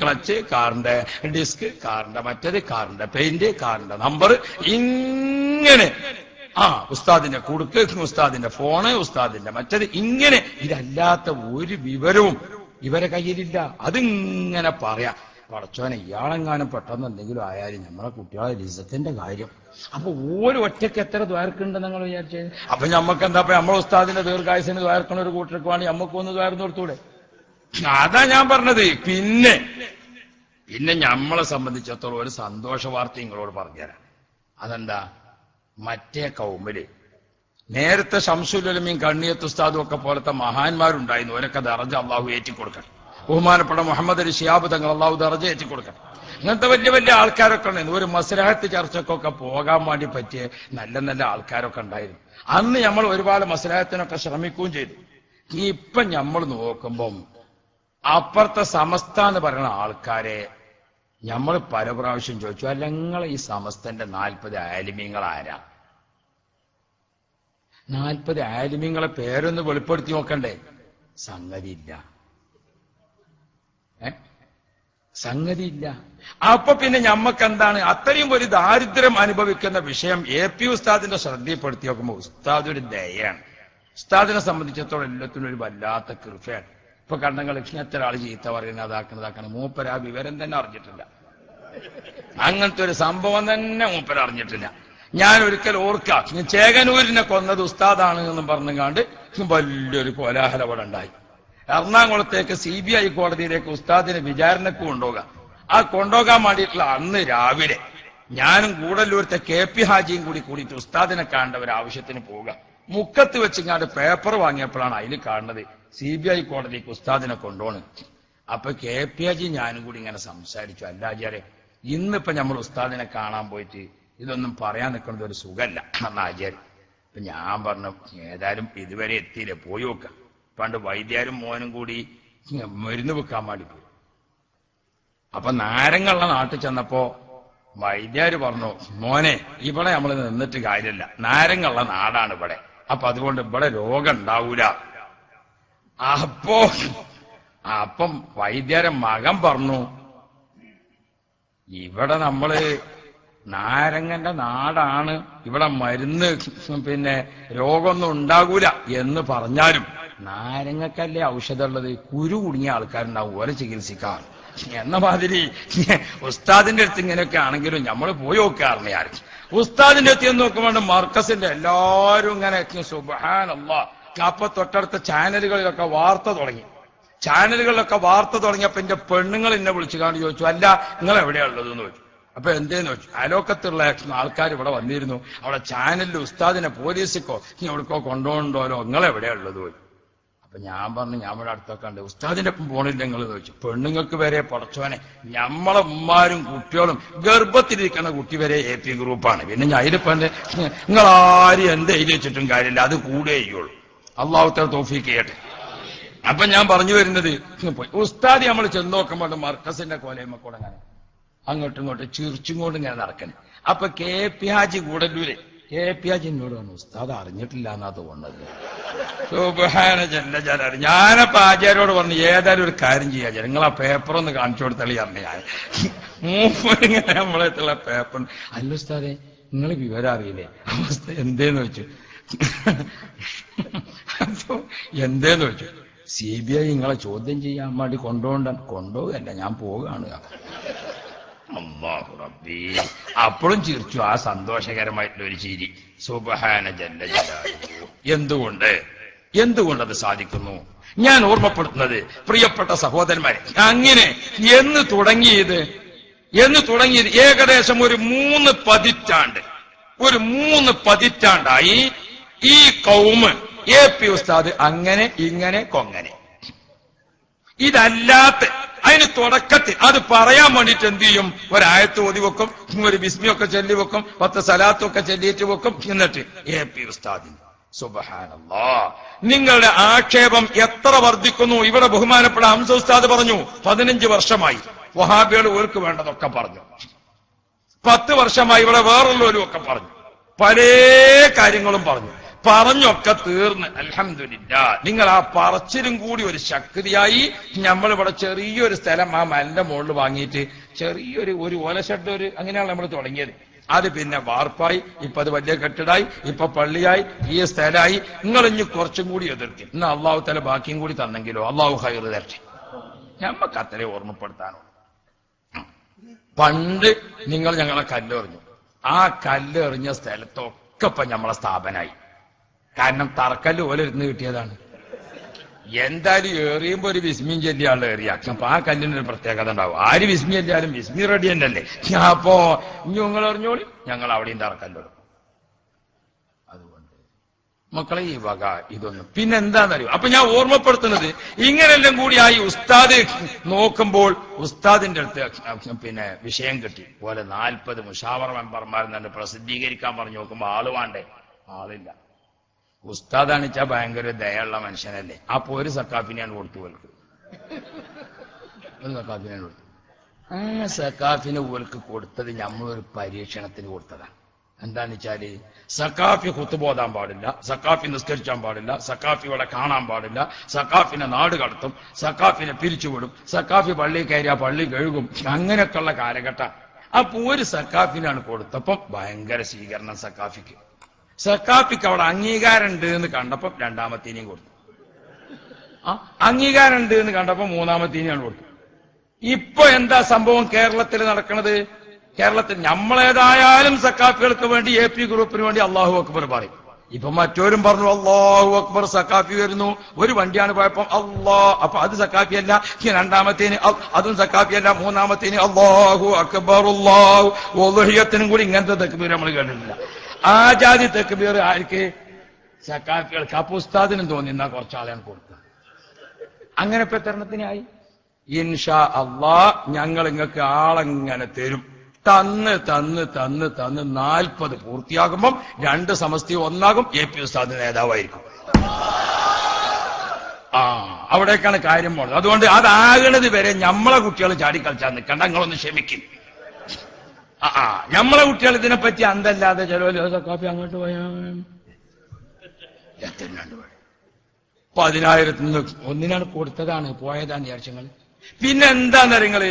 ക്ലച്ച്, കാറിന്റെ ഡിസ്ക്, കാറിന്റെ മറ്റത്, കാറിന്റെ പെയിന്റ്, കാറിന്റെ നമ്പർ, ഇങ്ങനെ ഉസ്താദിന്റെ കുടുക്ക്, ഉസ്താദിന്റെ ഫോണ്, ഉസ്താദിന്റെ മറ്റത്, ഇങ്ങനെ ഇതല്ലാത്ത ഒരു വിവരവും ഇവരെ കയ്യിലില്ല. അതിങ്ങനെ പറയാം. പടച്ചോനെ, ഇയാളെങ്ങാനും പെട്ടെന്ന് എന്തെങ്കിലും ആയാലും നമ്മളെ കുട്ടികളെ ലിസത്തിന്റെ കാര്യം. അപ്പൊ ഓരോ ഒറ്റയ്ക്ക് എത്ര ദ്വാരക്കുണ്ട് നിങ്ങൾ വിചാരിച്ചത്? അപ്പൊ നമ്മക്ക് എന്താ നമ്മളെ ഉസ്താദിന്റെ ദീർഘായുസിന് ദ്വാരക്കണ ഒരു കൂട്ടർക്ക് വേണ്ടി നമുക്കൊന്ന് ദ്വാരന്ന് കൊടുത്തൂടെ? അതാ ഞാൻ പറഞ്ഞത്. പിന്നെ നമ്മളെ സംബന്ധിച്ചിടത്തോളം ഒരു സന്തോഷ വാർത്ത നിങ്ങളോട് പറഞ്ഞുതരാം. അതെന്താ? മറ്റേ കൗമില് നേരത്തെ ശംസുൽ ഉലമയും കണ്ണിയത്ത് ഉസ്താദും ഒക്കെ പോലത്തെ മഹാന്മാരുണ്ടായിരുന്നു. അവരൊക്കെ ദറജ അള്ളാഹു ഏറ്റിക്കൊടുക്കണം. ബഹുമാനപ്പെട്ട മുഹമ്മദ് അലി ശിഹാബ് തങ്ങൾ അള്ളാഹു ദറജ ഏറ്റിക്കൊടുക്കണം. ഇങ്ങനത്തെ വലിയ വലിയ ആൾക്കാരൊക്കെ ഉണ്ടായിരുന്നു. ഒരു മസ്ലഹത്ത് ചർച്ചക്കൊക്കെ പോകാൻ വേണ്ടി പറ്റിയ നല്ല നല്ല ആൾക്കാരൊക്കെ ഉണ്ടായിരുന്നു. അന്ന് നമ്മൾ ഒരുപാട് മസ്ലഹത്തിനൊക്കെ ശ്രമിക്കുകയും ചെയ്തു. ഇപ്പൊ നമ്മൾ നോക്കുമ്പം അപ്പുറത്തെ സമസ്ത എന്ന് പറയുന്ന ആൾക്കാരെ നമ്മൾ പല പ്രാവശ്യം ചോദിച്ചു, അല്ല നിങ്ങൾ ഈ സമസ്തന്റെ 40 ആലിമീങ്ങൾ ആരാ? 40 ആലിമീങ്ങളെ പേരൊന്ന് വെളിപ്പെടുത്തി നോക്കണ്ടേ? സംഗതിയില്ല. സംഗതിയില്ല. അപ്പൊ പിന്നെ ഞമ്മക്ക് എന്താണ്? അത്രയും ഒരു ദാരിദ്ര്യം അനുഭവിക്കുന്ന വിഷയം AP ഉസ്താദിന്റെ ശ്രദ്ധയിൽപ്പെടുത്തി നോക്കുമ്പോൾ ഉസ്താദ് ഒരു ദയാണ്. ഉസ്താദിനെ സംബന്ധിച്ചിടത്തോളം എല്ലാത്തിനും ഒരു വല്ലാത്ത കൃപയാണ്. ഇപ്പൊ കണ്ടങ്ങൾ എത്ര ആള് ചീത്ത പറയുന്നത് അതാക്കണതാക്കണം. മൂപ്പര ആ വിവരം തന്നെ അറിഞ്ഞിട്ടില്ല. അങ്ങനത്തെ ഒരു സംഭവം തന്നെ മൂപ്പര അറിഞ്ഞിട്ടില്ല. ഞാൻ ഒരിക്കൽ ഓർക്കാം, ചേകനൂരിനെ കൊന്നത് ഉസ്താദാണ് എന്നും പറഞ്ഞുകാണ്ട് വലിയൊരു കോലാഹലം അവിടെ ഉണ്ടായി. എറണാകുളത്തേക്ക് CBI കോടതിയിലേക്ക് ഉസ്താദിനെ വിചാരണക്ക് കൊണ്ടുപോകാം. ആ കൊണ്ടുപോകാൻ വേണ്ടിയിട്ടുള്ള അന്ന് രാവിലെ ഞാനും കൂടല്ലൂരത്തെ KP ഹാജിയും കൂടിയിട്ട് ഉസ്താദിനെ കാണേണ്ട ഒരു ആവശ്യത്തിന് പോവുക. മുക്കത്ത് വെച്ചിങ്ങാണ്ട് പേപ്പർ വാങ്ങിയപ്പോഴാണ് അതിൽ കാണുന്നത് CBI കോടതിക്ക് ഉസ്താദിനെ കൊണ്ടുപോണ്. അപ്പൊ KP ഹാജി ഞാനും കൂടി ഇങ്ങനെ സംസാരിച്ചു, അല്ല ആചാര്യ, ഇന്നിപ്പോ നമ്മൾ ഉസ്താദിനെ കാണാൻ പോയിട്ട് ഇതൊന്നും പറയാൻ നിൽക്കുന്നത് ഒരു സുഖമല്ല എന്ന ആചാര്യ. അപ്പൊ ഞാൻ പറഞ്ഞു, ഏതായാലും ഇതുവരെ എത്തിയില്ലേ, പോയി നോക്കാം. പണ്ട് വൈദ്യാരും മോനും കൂടി മരുന്ന് വെക്കാൻ വേണ്ടി പോയി. അപ്പൊ നാരങ്ങളുള്ള നാട്ടിൽ ചെന്നപ്പോ വൈദ്യാര് പറഞ്ഞു, മോനെ ഇവിടെ നമ്മൾ നിന്നിട്ട് കാര്യമില്ല, നാരങ്ങളുള്ള നാടാണ് ഇവിടെ, അപ്പൊ അതുകൊണ്ട് ഇവിടെ രോഗം ഉണ്ടാവൂല. അപ്പം വൈദ്യരെ മകൻ പറഞ്ഞു, ഇവിടെ നമ്മള് നാരങ്ങന്റെ നാടാണ്, ഇവിടെ മരുന്ന് പിന്നെ രോഗമൊന്നും ഉണ്ടാകൂല എന്ന് പറഞ്ഞാലും നാരങ്ങക്കല്ലേ ഔഷധമുള്ളത്, കുരു കുടുങ്ങിയ ആൾക്കാരുണ്ടാവും ഓരോ ചികിത്സിക്കാൻ എന്ന മാതിരി ഉസ്താദിന്റെ അടുത്ത് ഇങ്ങനെയൊക്കെ ആണെങ്കിലും നമ്മൾ പോയി നോക്കാറുണ്ട്. ഞാൻ ഉസ്താദിന്റെ അടുത്ത് എന്ന് നോക്കുമ്പോൾ മർക്കസിന്റെ എല്ലാവരും ഇങ്ങനെ സുബ്ഹാനല്ലാഹ്. അപ്പൊ തൊട്ടടുത്ത ചാനലുകളിലൊക്കെ വാർത്ത തുടങ്ങിയപ്പോ എന്റെ പെണ്ണുങ്ങൾ എന്നെ വിളിച്ചു കാണി ചോദിച്ചു, അല്ല നിങ്ങൾ എവിടെയാ ഉള്ളതെന്ന് ചോദിച്ചു. അപ്പൊ എന്തേന്ന് ചോദിച്ചു, അയലോക്കത്തുള്ള ആൾക്കാർ ഇവിടെ വന്നിരുന്നു, അവിടെ ചാനലിൽ ഉസ്താദിനെ പോലീസിക്കോ എവിടേക്കോ കൊണ്ടുപോകണ്ടോലോ, നിങ്ങളെവിടെയാ ഉള്ളത് ചോദിച്ചു. അപ്പൊ ഞാൻ പറഞ്ഞു, ഞാൻ ഇവിടെ അടുത്തൊക്കെ ഉണ്ട്, ഉസ്താദിന്റെ ഒപ്പം പോണില്ല നിങ്ങൾ ചോദിച്ചു. പെണ്ണുങ്ങൾക്ക് വരെ പടച്ചോനെ, നമ്മളെ ഉമ്മാരും കുട്ടികളും ഗർഭത്തിലിരിക്കുന്ന കുട്ടി വരെ AP ഗ്രൂപ്പാണ്. പിന്നെ ഞാൻ അതിലിപ്പോ നിങ്ങൾ ആരും എന്ത് എഴുതി വെച്ചിട്ടും കാര്യമില്ല, അത് കൂടെ ചെയ്യുള്ളൂ. അള്ളാഹു തആല തൗഫീഖ് ചെയ്യട്ടെ. അപ്പൊ ഞാൻ പറഞ്ഞു വരുന്നത്, ഉസ്താദ് നമ്മൾ ചെന്ന് നോക്കുമ്പോൾ മർക്കസിന്റെ കോലയമ്മക്കൂടെ അങ്ങനെ അങ്ങോട്ടും ഇങ്ങോട്ടും ചിരിച്ചും കൊണ്ട് ഇങ്ങനെ നടക്കണേ. അപ്പൊ KP ഹാജി കൂടല്ലൂര് KP ഹാജി എന്നോട് പറഞ്ഞു, ഉസ്താദ് അറിഞ്ഞിട്ടില്ല എന്നാ തോന്നുന്നത്. സുബ്ഹാന ജല്ല ജലാലുഹു. ഞാനപ്പോ ആചാര്യോട് പറഞ്ഞു, ഏതായാലും ഒരു കാര്യം ചെയ്യാ, നിങ്ങൾ ആ പേപ്പർ ഒന്ന് കാണിച്ചു കൊടുത്തളി പറഞ്ഞു. ഞാൻ മൂപ്പരിങ്ങനെ നമ്മളെത്തുള്ള പേപ്പർ, അല്ല ഉസ്താദെ നിങ്ങൾ വിവരം അറിയില്ലേ? അവസ്ഥ എന്തേന്ന് വെച്ചു. അപ്പൊ എന്തേന്ന് വെച്ചു, CBI നിങ്ങളെ ചോദ്യം ചെയ്യാൻ വേണ്ടി കൊണ്ടുപോകല്ല, ഞാൻ പോവുകയാണ്. അല്ലാഹു റബ്ബി. അപ്പോഴും ചിരിച്ചു, ആ സന്തോഷകരമായിട്ടുള്ള ഒരു ചിരി. സുബ്ഹാന ജല്ല ജലാലുഹു. എന്തുകൊണ്ടത് സാധിക്കുന്നു? ഞാൻ ഓർമ്മപ്പെടുത്തുന്നത് പ്രിയപ്പെട്ട സഹോദരന്മാരെ, അങ്ങനെ എന്ന് തുടങ്ങിയത് ഏകദേശം ഒരു 3 പതിറ്റാണ്ട് ഒരു 3 പതിറ്റാണ്ടായി ഈ കൗമ് AP ഉസ്താദ് അങ്ങനെ ഇങ്ങനെ കൊങ്ങനെ. ഇതല്ലാത്ത അതിന് തുടക്കത്തിൽ അത് പറയാൻ വേണ്ടിട്ട് എന്ത് ചെയ്യും? ഒരായത്ത് ഓതി വെക്കും, ഒരു ബിസ്മിയൊക്കെ ചൊല്ലി വെക്കും, 10 സലാത്തൊക്കെ ചൊല്ലിയിട്ട് വെക്കും. എന്നിട്ട് AP ഉസ്താദിന് സുബ്ഹാനല്ലാഹ്, നിങ്ങളുടെ ആക്ഷേപം എത്ര വർദ്ധിക്കുന്നു. ഇവിടെ ബഹുമാനപ്പെട്ട ഹംസ ഉസ്താദ് പറഞ്ഞു 15 വർഷമായി വഹാബികൾ ഓർക്ക് വേണ്ടതൊക്കെ പറഞ്ഞു. 10 വർഷമായി ഇവിടെ വേറുള്ളവരും ഒക്കെ പറഞ്ഞു, പല കാര്യങ്ങളും പറഞ്ഞൊക്കെ തീർന്ന് അൽഹംദുലില്ലാഹ്. നിങ്ങൾ ആ പറച്ചിലും കൂടി ഒരു ശക്തിയായി. നമ്മളിവിടെ ചെറിയൊരു സ്ഥലം ആ മലന്റെ മുകളിൽ വാങ്ങിയിട്ട് ചെറിയൊരു ഓലഷെഡ് അങ്ങനെയാണ് നമ്മൾ തുടങ്ങിയത്. അത് പിന്നെ വാർപ്പായി, ഇപ്പൊ അത് വലിയ കെട്ടിടായി, ഇപ്പൊ പള്ളിയായി, ഈ സ്ഥലമായി. നിങ്ങൾ ഇനി കുറച്ചും കൂടി എതിർക്കും. ഇന്ന് അള്ളാഹു തആല ബാക്കിയും കൂടി തന്നെങ്കിലോ അള്ളാഹു ഖൈർ തരട്ടെ. ഞമ്മക്ക് അത്രേ ഓർമ്മപ്പെടുത്താനോ. പണ്ട് നിങ്ങൾ ഞങ്ങളെ കല്ലെറിഞ്ഞു. ആ കല്ലെറിഞ്ഞ സ്ഥലത്തൊക്കെ ഇപ്പൊ നമ്മളെ സ്ഥാപനമായി. കാരണം തറക്കല്ല് പോലെ ഇരുന്ന് കിട്ടിയതാണ്. എന്തായാലും എറിയുമ്പോ ഒരു വിസ്മിയും ചൊല്ലിയാളെ എറിയാ. അപ്പൊ ആ കല്ലിനൊരു പ്രത്യേകത ഉണ്ടാവും. ആര് വിസ്മി ചൊല്ലിയാലും വിസ്മി റെഡി തന്നെയല്ലേ. അപ്പോ ഇനി നിങ്ങൾ എറിഞ്ഞോളി, ഞങ്ങൾ അവിടെയും തറക്കല്ലിടും. അതുകൊണ്ട് മക്കളെ ഈ വക ഇതൊന്നും പിന്നെ എന്താണെന്നറിയോ. അപ്പൊ ഞാൻ ഓർമ്മപ്പെടുത്തുന്നത് ഇങ്ങനെല്ലാം കൂടിയായി ഉസ്താദ് നോക്കുമ്പോൾ ഉസ്താദിന്റെ അടുത്ത് പിന്നെ വിഷയം കിട്ടി പോലെ 40 മുഷാവറ മെമ്പർമാർ തന്നെ പ്രസിദ്ധീകരിക്കാൻ പറഞ്ഞു നോക്കുമ്പോ ആള് വേണ്ടേ? ആളില്ല. ഉസ്താദാണിച്ചാ ഭയങ്കര ദയുള്ള മനുഷ്യനല്ലേ. അപ്പൊ ഒരു സക്കാഫിനെയാണ് കൊടുത്തു പോൽക്ക്. ഒരു സക്കാഫിനെയാണ് കൊടുത്തു. ആ സക്കാഫിനെ പോൽക്ക് കൊടുത്തത് നമ്മളൊരു പരീക്ഷണത്തിന് കൊടുത്തതാണ്. എന്താന്ന് വെച്ചാല് സക്കാഫി ഖുത്ബോധാൻ പാടില്ല, സക്കാഫി നിസ്കരിക്കാൻ പാടില്ല, സക്കാഫി ഇവിടെ കാണാൻ പാടില്ല, സക്കാഫിനെ നാട് കടത്തും, സക്കാഫിനെ പിരിച്ചുവിടും, സക്കാഫി പള്ളി കയറിയാ പള്ളി കഴുകും. അങ്ങനെയൊക്കെയുള്ള കാലഘട്ടം. അപ്പൊ ഒരു സക്കാഫിനാണ് കൊടുത്തപ്പം ഭയങ്കര സ്വീകരണം സക്കാഫിക്ക്. സക്കാഫിക്ക് അവിടെ അംഗീകാരം ഉണ്ട് എന്ന് കണ്ടപ്പോ 2ാമത്തേനെയും കൊടുത്തു. അംഗീകാരം ഉണ്ട് എന്ന് കണ്ടപ്പോ 3ാമത്തേനെയാണ് കൊടുത്തു. ഇപ്പൊ എന്താ സംഭവം കേരളത്തിൽ നടക്കുന്നത്? കേരളത്തിൽ നമ്മളേതായാലും സക്കാഫികൾക്ക് വേണ്ടി AP ഗ്രൂപ്പിന് വേണ്ടി അല്ലാഹു അക്ബർ പറയും. ഇപ്പൊ മറ്റോരും പറഞ്ഞു അല്ലാഹു അക്ബർ, സക്കാഫി വരുന്നു. ഒരു വണ്ടിയാണ് പോയപ്പോ അപ്പൊ അത് സക്കാഫിയല്ല. 2ാമത്തേന് അതും സക്കാഫിയല്ല. 3ാമത്തേന് അല്ലാഹു അക്ബർ അല്ലാഹു. ഉളുഹിയ്യത്തിനും കൂടി ഇങ്ങനത്തെ തക്ബീർ നമ്മൾ കേട്ടിട്ടില്ല. ആ ജാതി തക്ബീർ ആർക്ക്? സക്കാഫികൾക്ക്. അപ്പൊ ഉസ്താദിനും തോന്നി എന്നാ കുറച്ചാളെയാണ് കൊടുത്തത്. അങ്ങനെ ഇപ്പൊ എത്തരണത്തിനായി. ഇൻഷാ അല്ലാഹ് ഞങ്ങൾ നിങ്ങൾക്ക് ആളെങ്ങനെ തരും. തന്ന് 40 പൂർത്തിയാകുമ്പം 2 സമസ്തി ഒന്നാകും. AP ഉസ്താദ് നേതാവായിരിക്കും. അവിടേക്കാണ് കാര്യം പോകുന്നത്. അതുകൊണ്ട് അതാകണത് വരെ നമ്മളെ കുട്ടികൾ ചാടിക്കളിച്ചാൽ നിൽക്കണ്ട. നിങ്ങളൊന്ന് ക്ഷമിക്കും. നമ്മളെ കുട്ടികൾ ഇതിനെപ്പറ്റി അന്തല്ലാതെ ചിലവര് കാപ്പി അങ്ങോട്ട് പോയാ 10,000 കൊടുത്തതാണ് പോയതാണ് വിചാരിച്ചങ്ങൾ. പിന്നെ എന്താന്നറിയങ്ങള്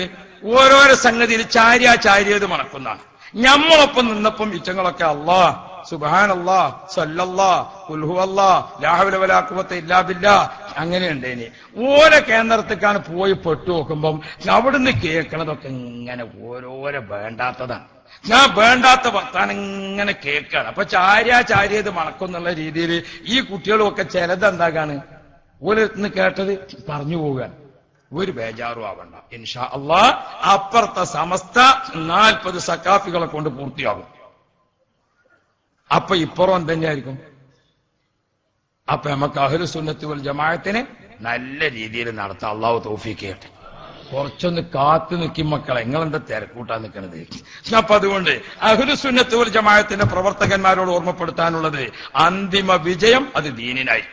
ഓരോരോ സംഗതിയിൽ ചാരിയത് മണക്കുന്നതാണ്. ഞമ്മളൊപ്പം നിന്നപ്പം ഇറ്റങ്ങളൊക്കെ അല്ലാഹ് സുബ്ഹാനല്ലാഹ് സല്ലല്ലാഹ് ഖുൽ ഹുവല്ലാഹ് ലാ ഹൗല വലാ ഖുവത ഇല്ലാ ബില്ലാഹ് അങ്ങനെയുണ്ടേനി. ഓരോ കേന്ദ്രത്തേക്കാണ് പോയി പെട്ടു നോക്കുമ്പം അവിടുന്ന് കേൾക്കണതൊക്കെ ഇങ്ങനെ ഓരോരോ വേണ്ടാത്തതാണ്. ഞാൻ വേണ്ടാത്ത വർത്താനം ഇങ്ങനെ കേൾക്കാണ്. അപ്പൊ ചാരിയത് മണക്കുന്നുള്ള രീതിയിൽ ഈ കുട്ടികളും ഒക്കെ ചിലതെന്താകാണ് ഓരോന്ന് കേട്ടത് പറഞ്ഞു പോകാൻ. ഒരു ബേജാറും ആവണ്ട. ഇൻഷാ അല്ലാഹ് അപ്പുറത്തെ സമസ്ത 40 സക്കാഫികളെ കൊണ്ട് പൂർത്തിയാകും. അപ്പൊ ഇപ്പുറം തന്നെയായിരിക്കും. അപ്പൊ നമുക്ക് അഹ്ലു സുന്നത്ത് വൽ ജമാഅത്തിനെ നല്ല രീതിയിൽ നടത്താം. അല്ലാഹു തൗഫീഖ് ചെയ്യട്ടെ. കുറച്ചൊന്ന് കാത്തു നിൽക്കും മക്കളെ. നിങ്ങളെന്താ തിരക്കൂട്ടാൻ നിൽക്കണത്? അപ്പൊ അതുകൊണ്ട് അഹ്ലു സുന്നത്ത് വൽ ജമാഅത്തിന്റെ പ്രവർത്തകന്മാരോട് ഓർമ്മപ്പെടുത്താനുള്ളത് അന്തിമ വിജയം അത് ദീനിനായി.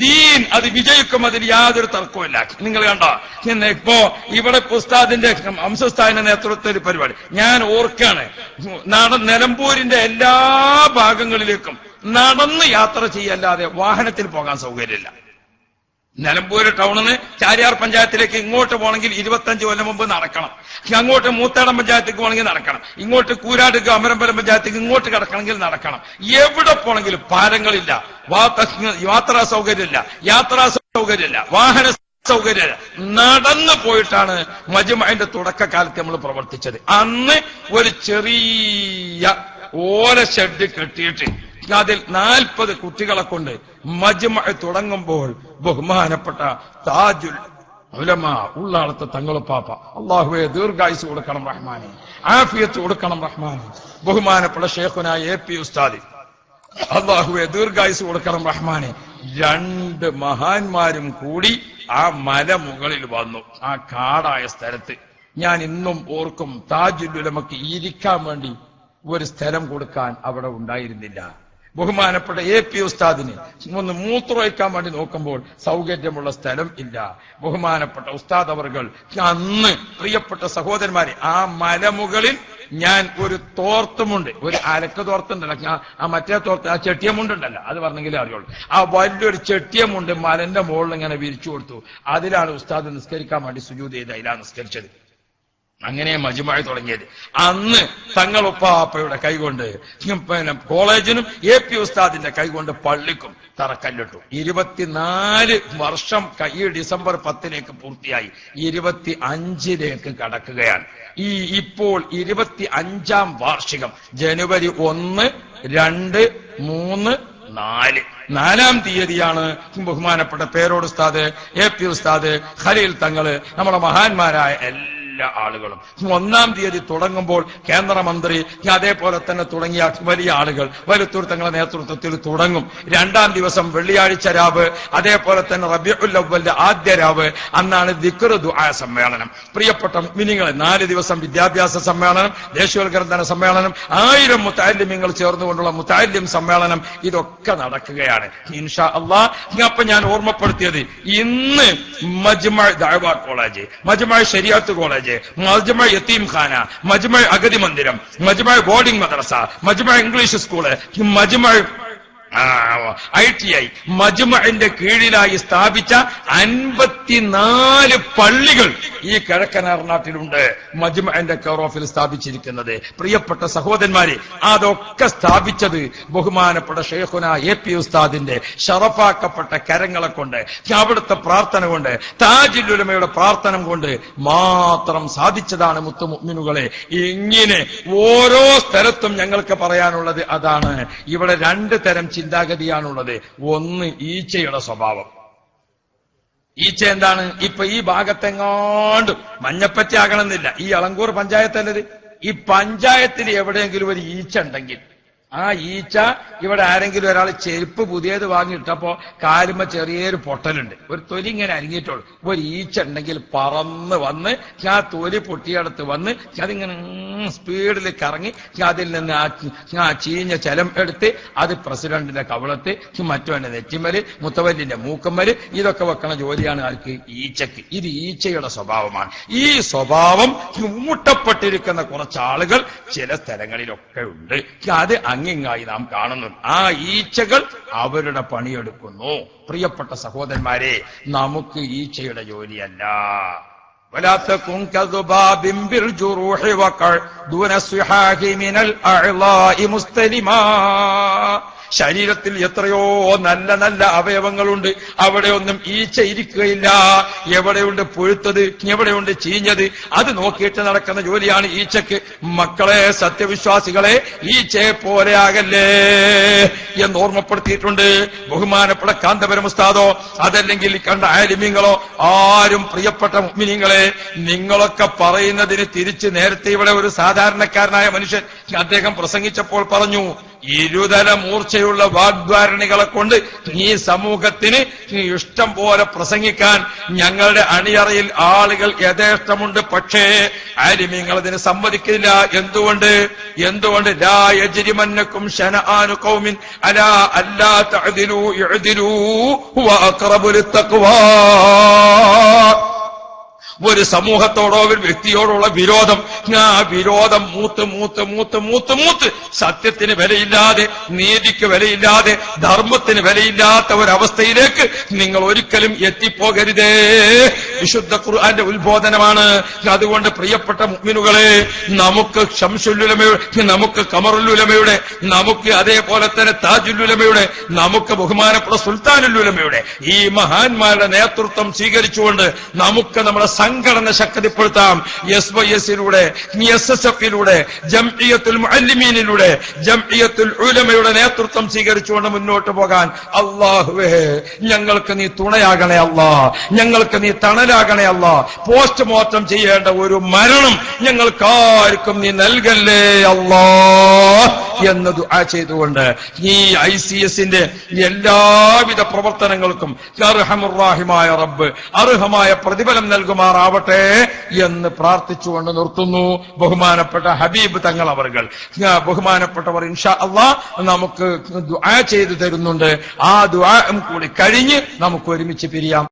ദീൻ അത് വിജയിക്കും, അതിൽ യാതൊരു തർക്കവുമില്ല. നിങ്ങൾ കണ്ടോ ഇപ്പോ ഇവിടെ ഉസ്താദിന്റെ ഹംസുസ്താദിന്റെ നേതൃത്വത്തിൽ പരിപാടി ഞാൻ ഓർക്കാണ്. നിലമ്പൂരിന്റെ എല്ലാ ഭാഗങ്ങളിലേക്കും നടന്ന് യാത്ര ചെയ്യല്ലാതെ വാഹനത്തിൽ പോകാൻ സൗകര്യമില്ല. നിലമ്പൂര് ടൗണിന് ചാരിയാർ പഞ്ചായത്തിലേക്ക് ഇങ്ങോട്ട് പോകണമെങ്കിൽ 25 കൊല്ലം മുമ്പ് നടക്കണം. അങ്ങോട്ട് മൂത്താടം പഞ്ചായത്തേക്ക് പോകണമെങ്കിൽ നടക്കണം. ഇങ്ങോട്ട് കൂരാട് അമരമ്പലം പഞ്ചായത്തേക്ക് ഇങ്ങോട്ട് കിടക്കണമെങ്കിൽ നടക്കണം. എവിടെ പോകണമെങ്കിലും പാലങ്ങളില്ല, യാത്രാ സൗകര്യമില്ല, വാഹന സൗകര്യമില്ല. നടന്നു പോയിട്ടാണ് മജ്മഅന്റെ തുടക്കകാലത്ത് നമ്മൾ പ്രവർത്തിച്ചത്. അന്ന് ഒരു ചെറിയ ഓല ഷെഡ് കെട്ടിയിട്ട് അതിൽ 40 കുട്ടികളെ കൊണ്ട് മജ്മഅ തുടങ്ങുമ്പോൾ ബഹുമാനപ്പെട്ട താജുൽ ഉലമാ ഉള്ളാളത്തെ തങ്ങളുപ്പാപ്പ അല്ലാഹുവേ ദീർഘായുസ് കൊടുക്കണം റഹ്മാനെ, ആഫിയത്ത് കൊടുക്കണം റഹ്മാനെ. ബഹുമാനപ്പെട്ട ശൈഖുനായ എ.പി. ഉസ്താദ് അല്ലാഹുവേ ദീർഘായുസ് കൊടുക്കണം റഹ്മാനെ. രണ്ട് മഹാന്മാരും കൂടി ആ മലമുകളിൽ വന്നു. ആ കാടായ സ്ഥലത്ത് ഞാൻ ഇന്നും ഓർക്കും, താജുൽ ഉലമക്ക് ഇരിക്കാൻ വേണ്ടി ഒരു സ്ഥലം കൊടുക്കാൻ അവിടെ ഉണ്ടായിരുന്നില്ല. ബഹുമാനപ്പെട്ട എ.പി. ഉസ്താദിന് ഒന്ന് മൂത്രമൊഴിക്കാൻ വേണ്ടി നോക്കുമ്പോൾ സൗകര്യമുള്ള സ്ഥലം ഇല്ല. ബഹുമാനപ്പെട്ട ഉസ്താദ് അവർകൾ അന്ന്, പ്രിയപ്പെട്ട സഹോദരന്മാരെ, ആ മലമുകളിൽ ഞാൻ ഒരു തോർത്തുമുണ്ട്, ഒരു അരക്ക് തോർത്തുണ്ടല്ലോ, ആ മറ്റേ തോർത്ത്, ആ ചെട്ടിയമുണ്ടുണ്ടല്ലോ, അത് പറഞ്ഞെങ്കിലേ അറിയുള്ളൂ. ആ വലിയൊരു ചെട്ടിയമുണ്ട് മലന്റെ മുകളിൽ ഇങ്ങനെ വിരിച്ചു കൊടുത്തു. അതിലാണ് ഉസ്താദ് നിസ്കരിക്കാൻ വേണ്ടി സുജൂദ് ചെയ്ത് അതിലാണ് നിസ്കരിച്ചത്. അങ്ങനെ മജ്മഅ തുടങ്ങിയത്. അന്ന് തങ്ങളുപ്പാപ്പയുടെ കൈകൊണ്ട് പിന്നെ കോളേജിനും എ.പി. ഉസ്താദിന്റെ കൈകൊണ്ട് പള്ളിക്കും തറക്കല്ലിട്ടു. 24 വർഷം ഈ ഡിസംബർ 10 പൂർത്തിയായി. 25 കടക്കുകയാണ്. ഇപ്പോൾ 25ാം വാർഷികം ജനുവരി 1, 2, 3, 4 4-ാം തീയതിയാണ് ബഹുമാനപ്പെട്ട പേരോട് ഉസ്താദ്, എ.പി. ഉസ്താദ്, ഖലീൽ തങ്ങള്, നമ്മുടെ മഹാന്മാരായ എല്ലാ ആളുകളും 1-ാം തീയതി തുടങ്ങുമ്പോൾ കേന്ദ്രമന്ത്രി, അതേപോലെ തന്നെ തുടങ്ങിയ വലിയ ആളുകൾ വലുത്തൂർ തങ്ങളുടെ നേതൃത്വത്തിൽ തുടങ്ങും. 2-ാം ദിവസം വെള്ളിയാഴ്ച രാവ്, അതേപോലെ തന്നെ റബീഉൽ അവ്വലിന്റെ ആദ്യ രാവ്, അന്നാണ് ദിക്ർ ദുആ സമ്മേളനം. പ്രിയപ്പെട്ട മുഅ്മിനീങ്ങളെ, 4 ദിവസം വിദ്യാഭ്യാസ സമ്മേളനം, ദേശീയോദ്ഗ്രഥന സമ്മേളനം, 1000 മുതഅല്ലിമീങ്ങൾ ചേർന്നുകൊണ്ടുള്ള മുതഅല്ലിം സമ്മേളനം, ഇതൊക്കെ നടക്കുകയാണ് ഇൻഷാ അല്ലാഹ്. അപ്പൊ ഞാൻ ഓർമ്മപ്പെടുത്തിയത്, ഇന്ന് മജ്മഅ ദഅവ കോളേജ്, മജ്മഅ ശരീഅത്ത് കോളേജ്, മജ്മഅ യതീംഖാന, മജ്മഅ അഗതി മന്ദിരം, മജ്മഅ ബോർഡിംഗ് മദ്രസ, Majma English school, Majma ITI, മജ്മഅന്റെ കീഴിലായി സ്ഥാപിച്ച 54 പള്ളികൾ ഈ കിഴക്കൻ എറണാട്ടിലുണ്ട്. മജ്മഅന്റെ കെയർ ഓഫിൽ സ്ഥാപിച്ചിരിക്കുന്നത്. പ്രിയപ്പെട്ട സഹോദരന്മാരെ, അതൊക്കെ സ്ഥാപിച്ചത് ബഹുമാനപ്പെട്ട ശൈഖുന എ.പി. ഉസ്താദിന്റെ ഷറഫാക്കപ്പെട്ട കരങ്ങളെ കൊണ്ട്, അവിടുത്തെ പ്രാർത്ഥന കൊണ്ട്, താജുൽ ഉലമയുടെ പ്രാർത്ഥന കൊണ്ട് മാത്രം സാധിച്ചതാണ്. മുത്തു മുഅ്മിനുകളെ, ഇങ്ങനെ ഓരോ സ്ഥലത്തും ഞങ്ങൾക്ക് പറയാനുള്ളത് അതാണ്. ഇവിടെ 2 തരം ചിന്താഗതിയാണുള്ളത്. ഒന്ന്, ഈച്ചയുടെ സ്വഭാവം. ഈച്ച എന്താണ്? ഇപ്പൊ ഈ ഭാഗത്തെങ്ങാണ്ടും മഞ്ഞപ്പറ്റി ആകണമെന്നില്ല, ഈ അളങ്കൂർ പഞ്ചായത്തല്ലത്, ഈ പഞ്ചായത്തിൽ എവിടെയെങ്കിലും ഒരു ഈച്ച ഉണ്ടെങ്കിൽ, ആ ഈച്ച ഇവിടെ ആരെങ്കിലും ഒരാൾ ചെരുപ്പ് പുതിയത് വാങ്ങിയിട്ടപ്പോ കാലുമ്പോ ചെറിയൊരു പൊട്ടലുണ്ട്, ഒരു തൊലി ഇങ്ങനെ അരിഞ്ഞിട്ടുള്ളൂ, ഒരു ഈച്ച ഉണ്ടെങ്കിൽ പറന്ന് വന്ന് ആ തൊലി പൊട്ടിയടുത്ത് വന്ന് അതിങ്ങനെ സ്പീഡിൽ കറങ്ങി അതിൽ നിന്ന് ആ ചീഞ്ഞ ചലം എടുത്ത് അത് പ്രസിഡന്റിന്റെ കവളത്ത്, മറ്റവന്റെ നെറ്റിമല്, മുത്തവല്ലിന്റെ മൂക്കമ്മല്, ഇതൊക്കെ വെക്കണ ജോലിയാണ് ആർക്ക്? ഈച്ചക്ക്. ഇത് ഈച്ചയുടെ സ്വഭാവമാണ്. ഈ സ്വഭാവം മൂട്ടപ്പെട്ടിരിക്കുന്ന കുറച്ച് ആളുകൾ ചില സ്ഥലങ്ങളിലൊക്കെ ഉണ്ട്. അത് അങ്ങിങ്ങായി നാം കാണുന്നു. ആ ഈച്ചകൾ അവരുടെ പണിയെടുക്കുന്നു. പ്രിയപ്പെട്ട സഹോദരന്മാരെ, നമുക്ക് ഈച്ചയുടെ ജോലിയല്ല. ولا تكن كذباب بالجروح وقع دون الصحاح من الأعضاء مستلما. ശരീരത്തിൽ എത്രയോ നല്ല നല്ല അവയവങ്ങളുണ്ട്, അവിടെയൊന്നും ഈച്ച ഇരിക്കുകയില്ല. എവിടെയുണ്ട് പുഴുത്തത്, എവിടെയുണ്ട് ചീഞ്ഞത്, അത് നോക്കിയിട്ട് നടക്കുന്ന ജോലിയാണ് ഈച്ചക്ക്. മക്കളെ, സത്യവിശ്വാസികളെ, ഈച്ചയെ പോലെ ആകല്ലേ എന്ന് ഓർമ്മപ്പെടുത്തിയിട്ടുണ്ട് ബഹുമാനപ്പെട്ട കാന്തപുരം ഉസ്താദോ അതല്ലെങ്കിൽ കണ്ട ആലിമീങ്ങളോ ആരും. പ്രിയപ്പെട്ട മുഅ്മിനീങ്ങളെ, നിങ്ങളൊക്കെ പറയുന്നതിന് തിരിച്ച് നേരത്തെ ഇവിടെ ഒരു സാധാരണക്കാരനായ മനുഷ്യൻ അദ്ദേഹം പ്രസംഗിച്ചപ്പോൾ പറഞ്ഞു, ഇരുതല മൂർച്ചയുള്ള വാഗ്ധാരണികളെ കൊണ്ട് ഈ സമൂഹത്തിന് ഇഷ്ടം പോലെ പ്രസംഗിക്കാൻ ഞങ്ങളുടെ അണിയറയിൽ ആളുകൾ യഥേഷ്ടമുണ്ട്. പക്ഷേ ആലിമീങ്ങൾ അതിന് സമ്മതിക്കില്ല. എന്തുകൊണ്ട് ലാ യജ്രിമന്നകും ശനആനു ഖൗമിൻ അലാ അല്ലാ തഅദിലു ഇഅദിലു ഹുവ അഖറബു ലിത്തഖ്വാ. ഒരു സമൂഹത്തോടോ ഒരു വ്യക്തിയോടുള്ള വിരോധം, ആ വിരോധം മൂത്ത് സത്യത്തിന് വിലയില്ലാതെ, നീതിക്ക് വിലയില്ലാതെ, ധർമ്മത്തിന് വിലയില്ലാത്ത ഒരവസ്ഥയിലേക്ക് നിങ്ങൾ ഒരിക്കലും എത്തിപ്പോകരുതേ. വിശുദ്ധ ഖുർആന്റെ ഉത്ബോധനമാണ്. അതുകൊണ്ട് പ്രിയപ്പെട്ട മുഅ്മിനുകളെ, നമുക്ക് ശംസുൽ ഉലമയുടെ, നമുക്ക് ഖമറുൽ ഉലമയുടെ, നമുക്ക് അതേപോലെ തന്നെ താജുൽ ഉലമയുടെ, നമുക്ക് ബഹുമാനപ്പെട്ട സുൽത്താനുൽ ഉലമയുടെ ഈ മഹാന്മാരുടെ നേതൃത്വം സ്വീകരിച്ചുകൊണ്ട് നമുക്ക് നമ്മുടെ സംഘടന ശക്തിപ്പെടുത്താം. SYS-ലൂടെ, SSF-ലൂടെ, ജംഇയ്യത്തുൽ മുഅല്ലിമീനിലൂടെ, ജംഇയ്യത്തുൽ ഉലമയുടെ നേതൃത്വം സ്വീകരിച്ചുകൊണ്ട് മുന്നോട്ട് പോകാൻ അല്ലാഹുവേ ഞങ്ങൾക്ക് നീ തുണയാകണേ അല്ലാ, ഞങ്ങൾക്ക് നീ തണലാകണേ അല്ലാ. പോസ്റ്റ്മോർട്ടം ചെയ്യേണ്ട ഒരു മരണം ഞങ്ങൾക്കാർക്കും നീ നൽകല്ലേ അല്ലാ എന്ന് ദുആ ചെയ്തുകൊണ്ട് ഈ ICS-ന്റെ എല്ലാവിധ പ്രവർത്തനങ്ങൾക്കും അർഹമുർ-റഹീമായ റബ്ബ് അർഹമായ പ്രതിഫലം നൽകുമാറാവട്ടെ എന്ന് പ്രാർത്ഥിച്ചുകൊണ്ട് നിർത്തുന്നു. ബഹുമാനപ്പെട്ട ഹബീബ് തങ്ങൾ അവർകൾ, ബഹുമാനപ്പെട്ടവർ ഇൻഷാ അല്ലാഹ് നമുക്ക് ദുആ ചെയ്തു തരുന്നുണ്ട്. ആ ദുആ കൂടി കഴിഞ്ഞ് നമുക്ക് ഒരുമിച്ച് പിരിയാം.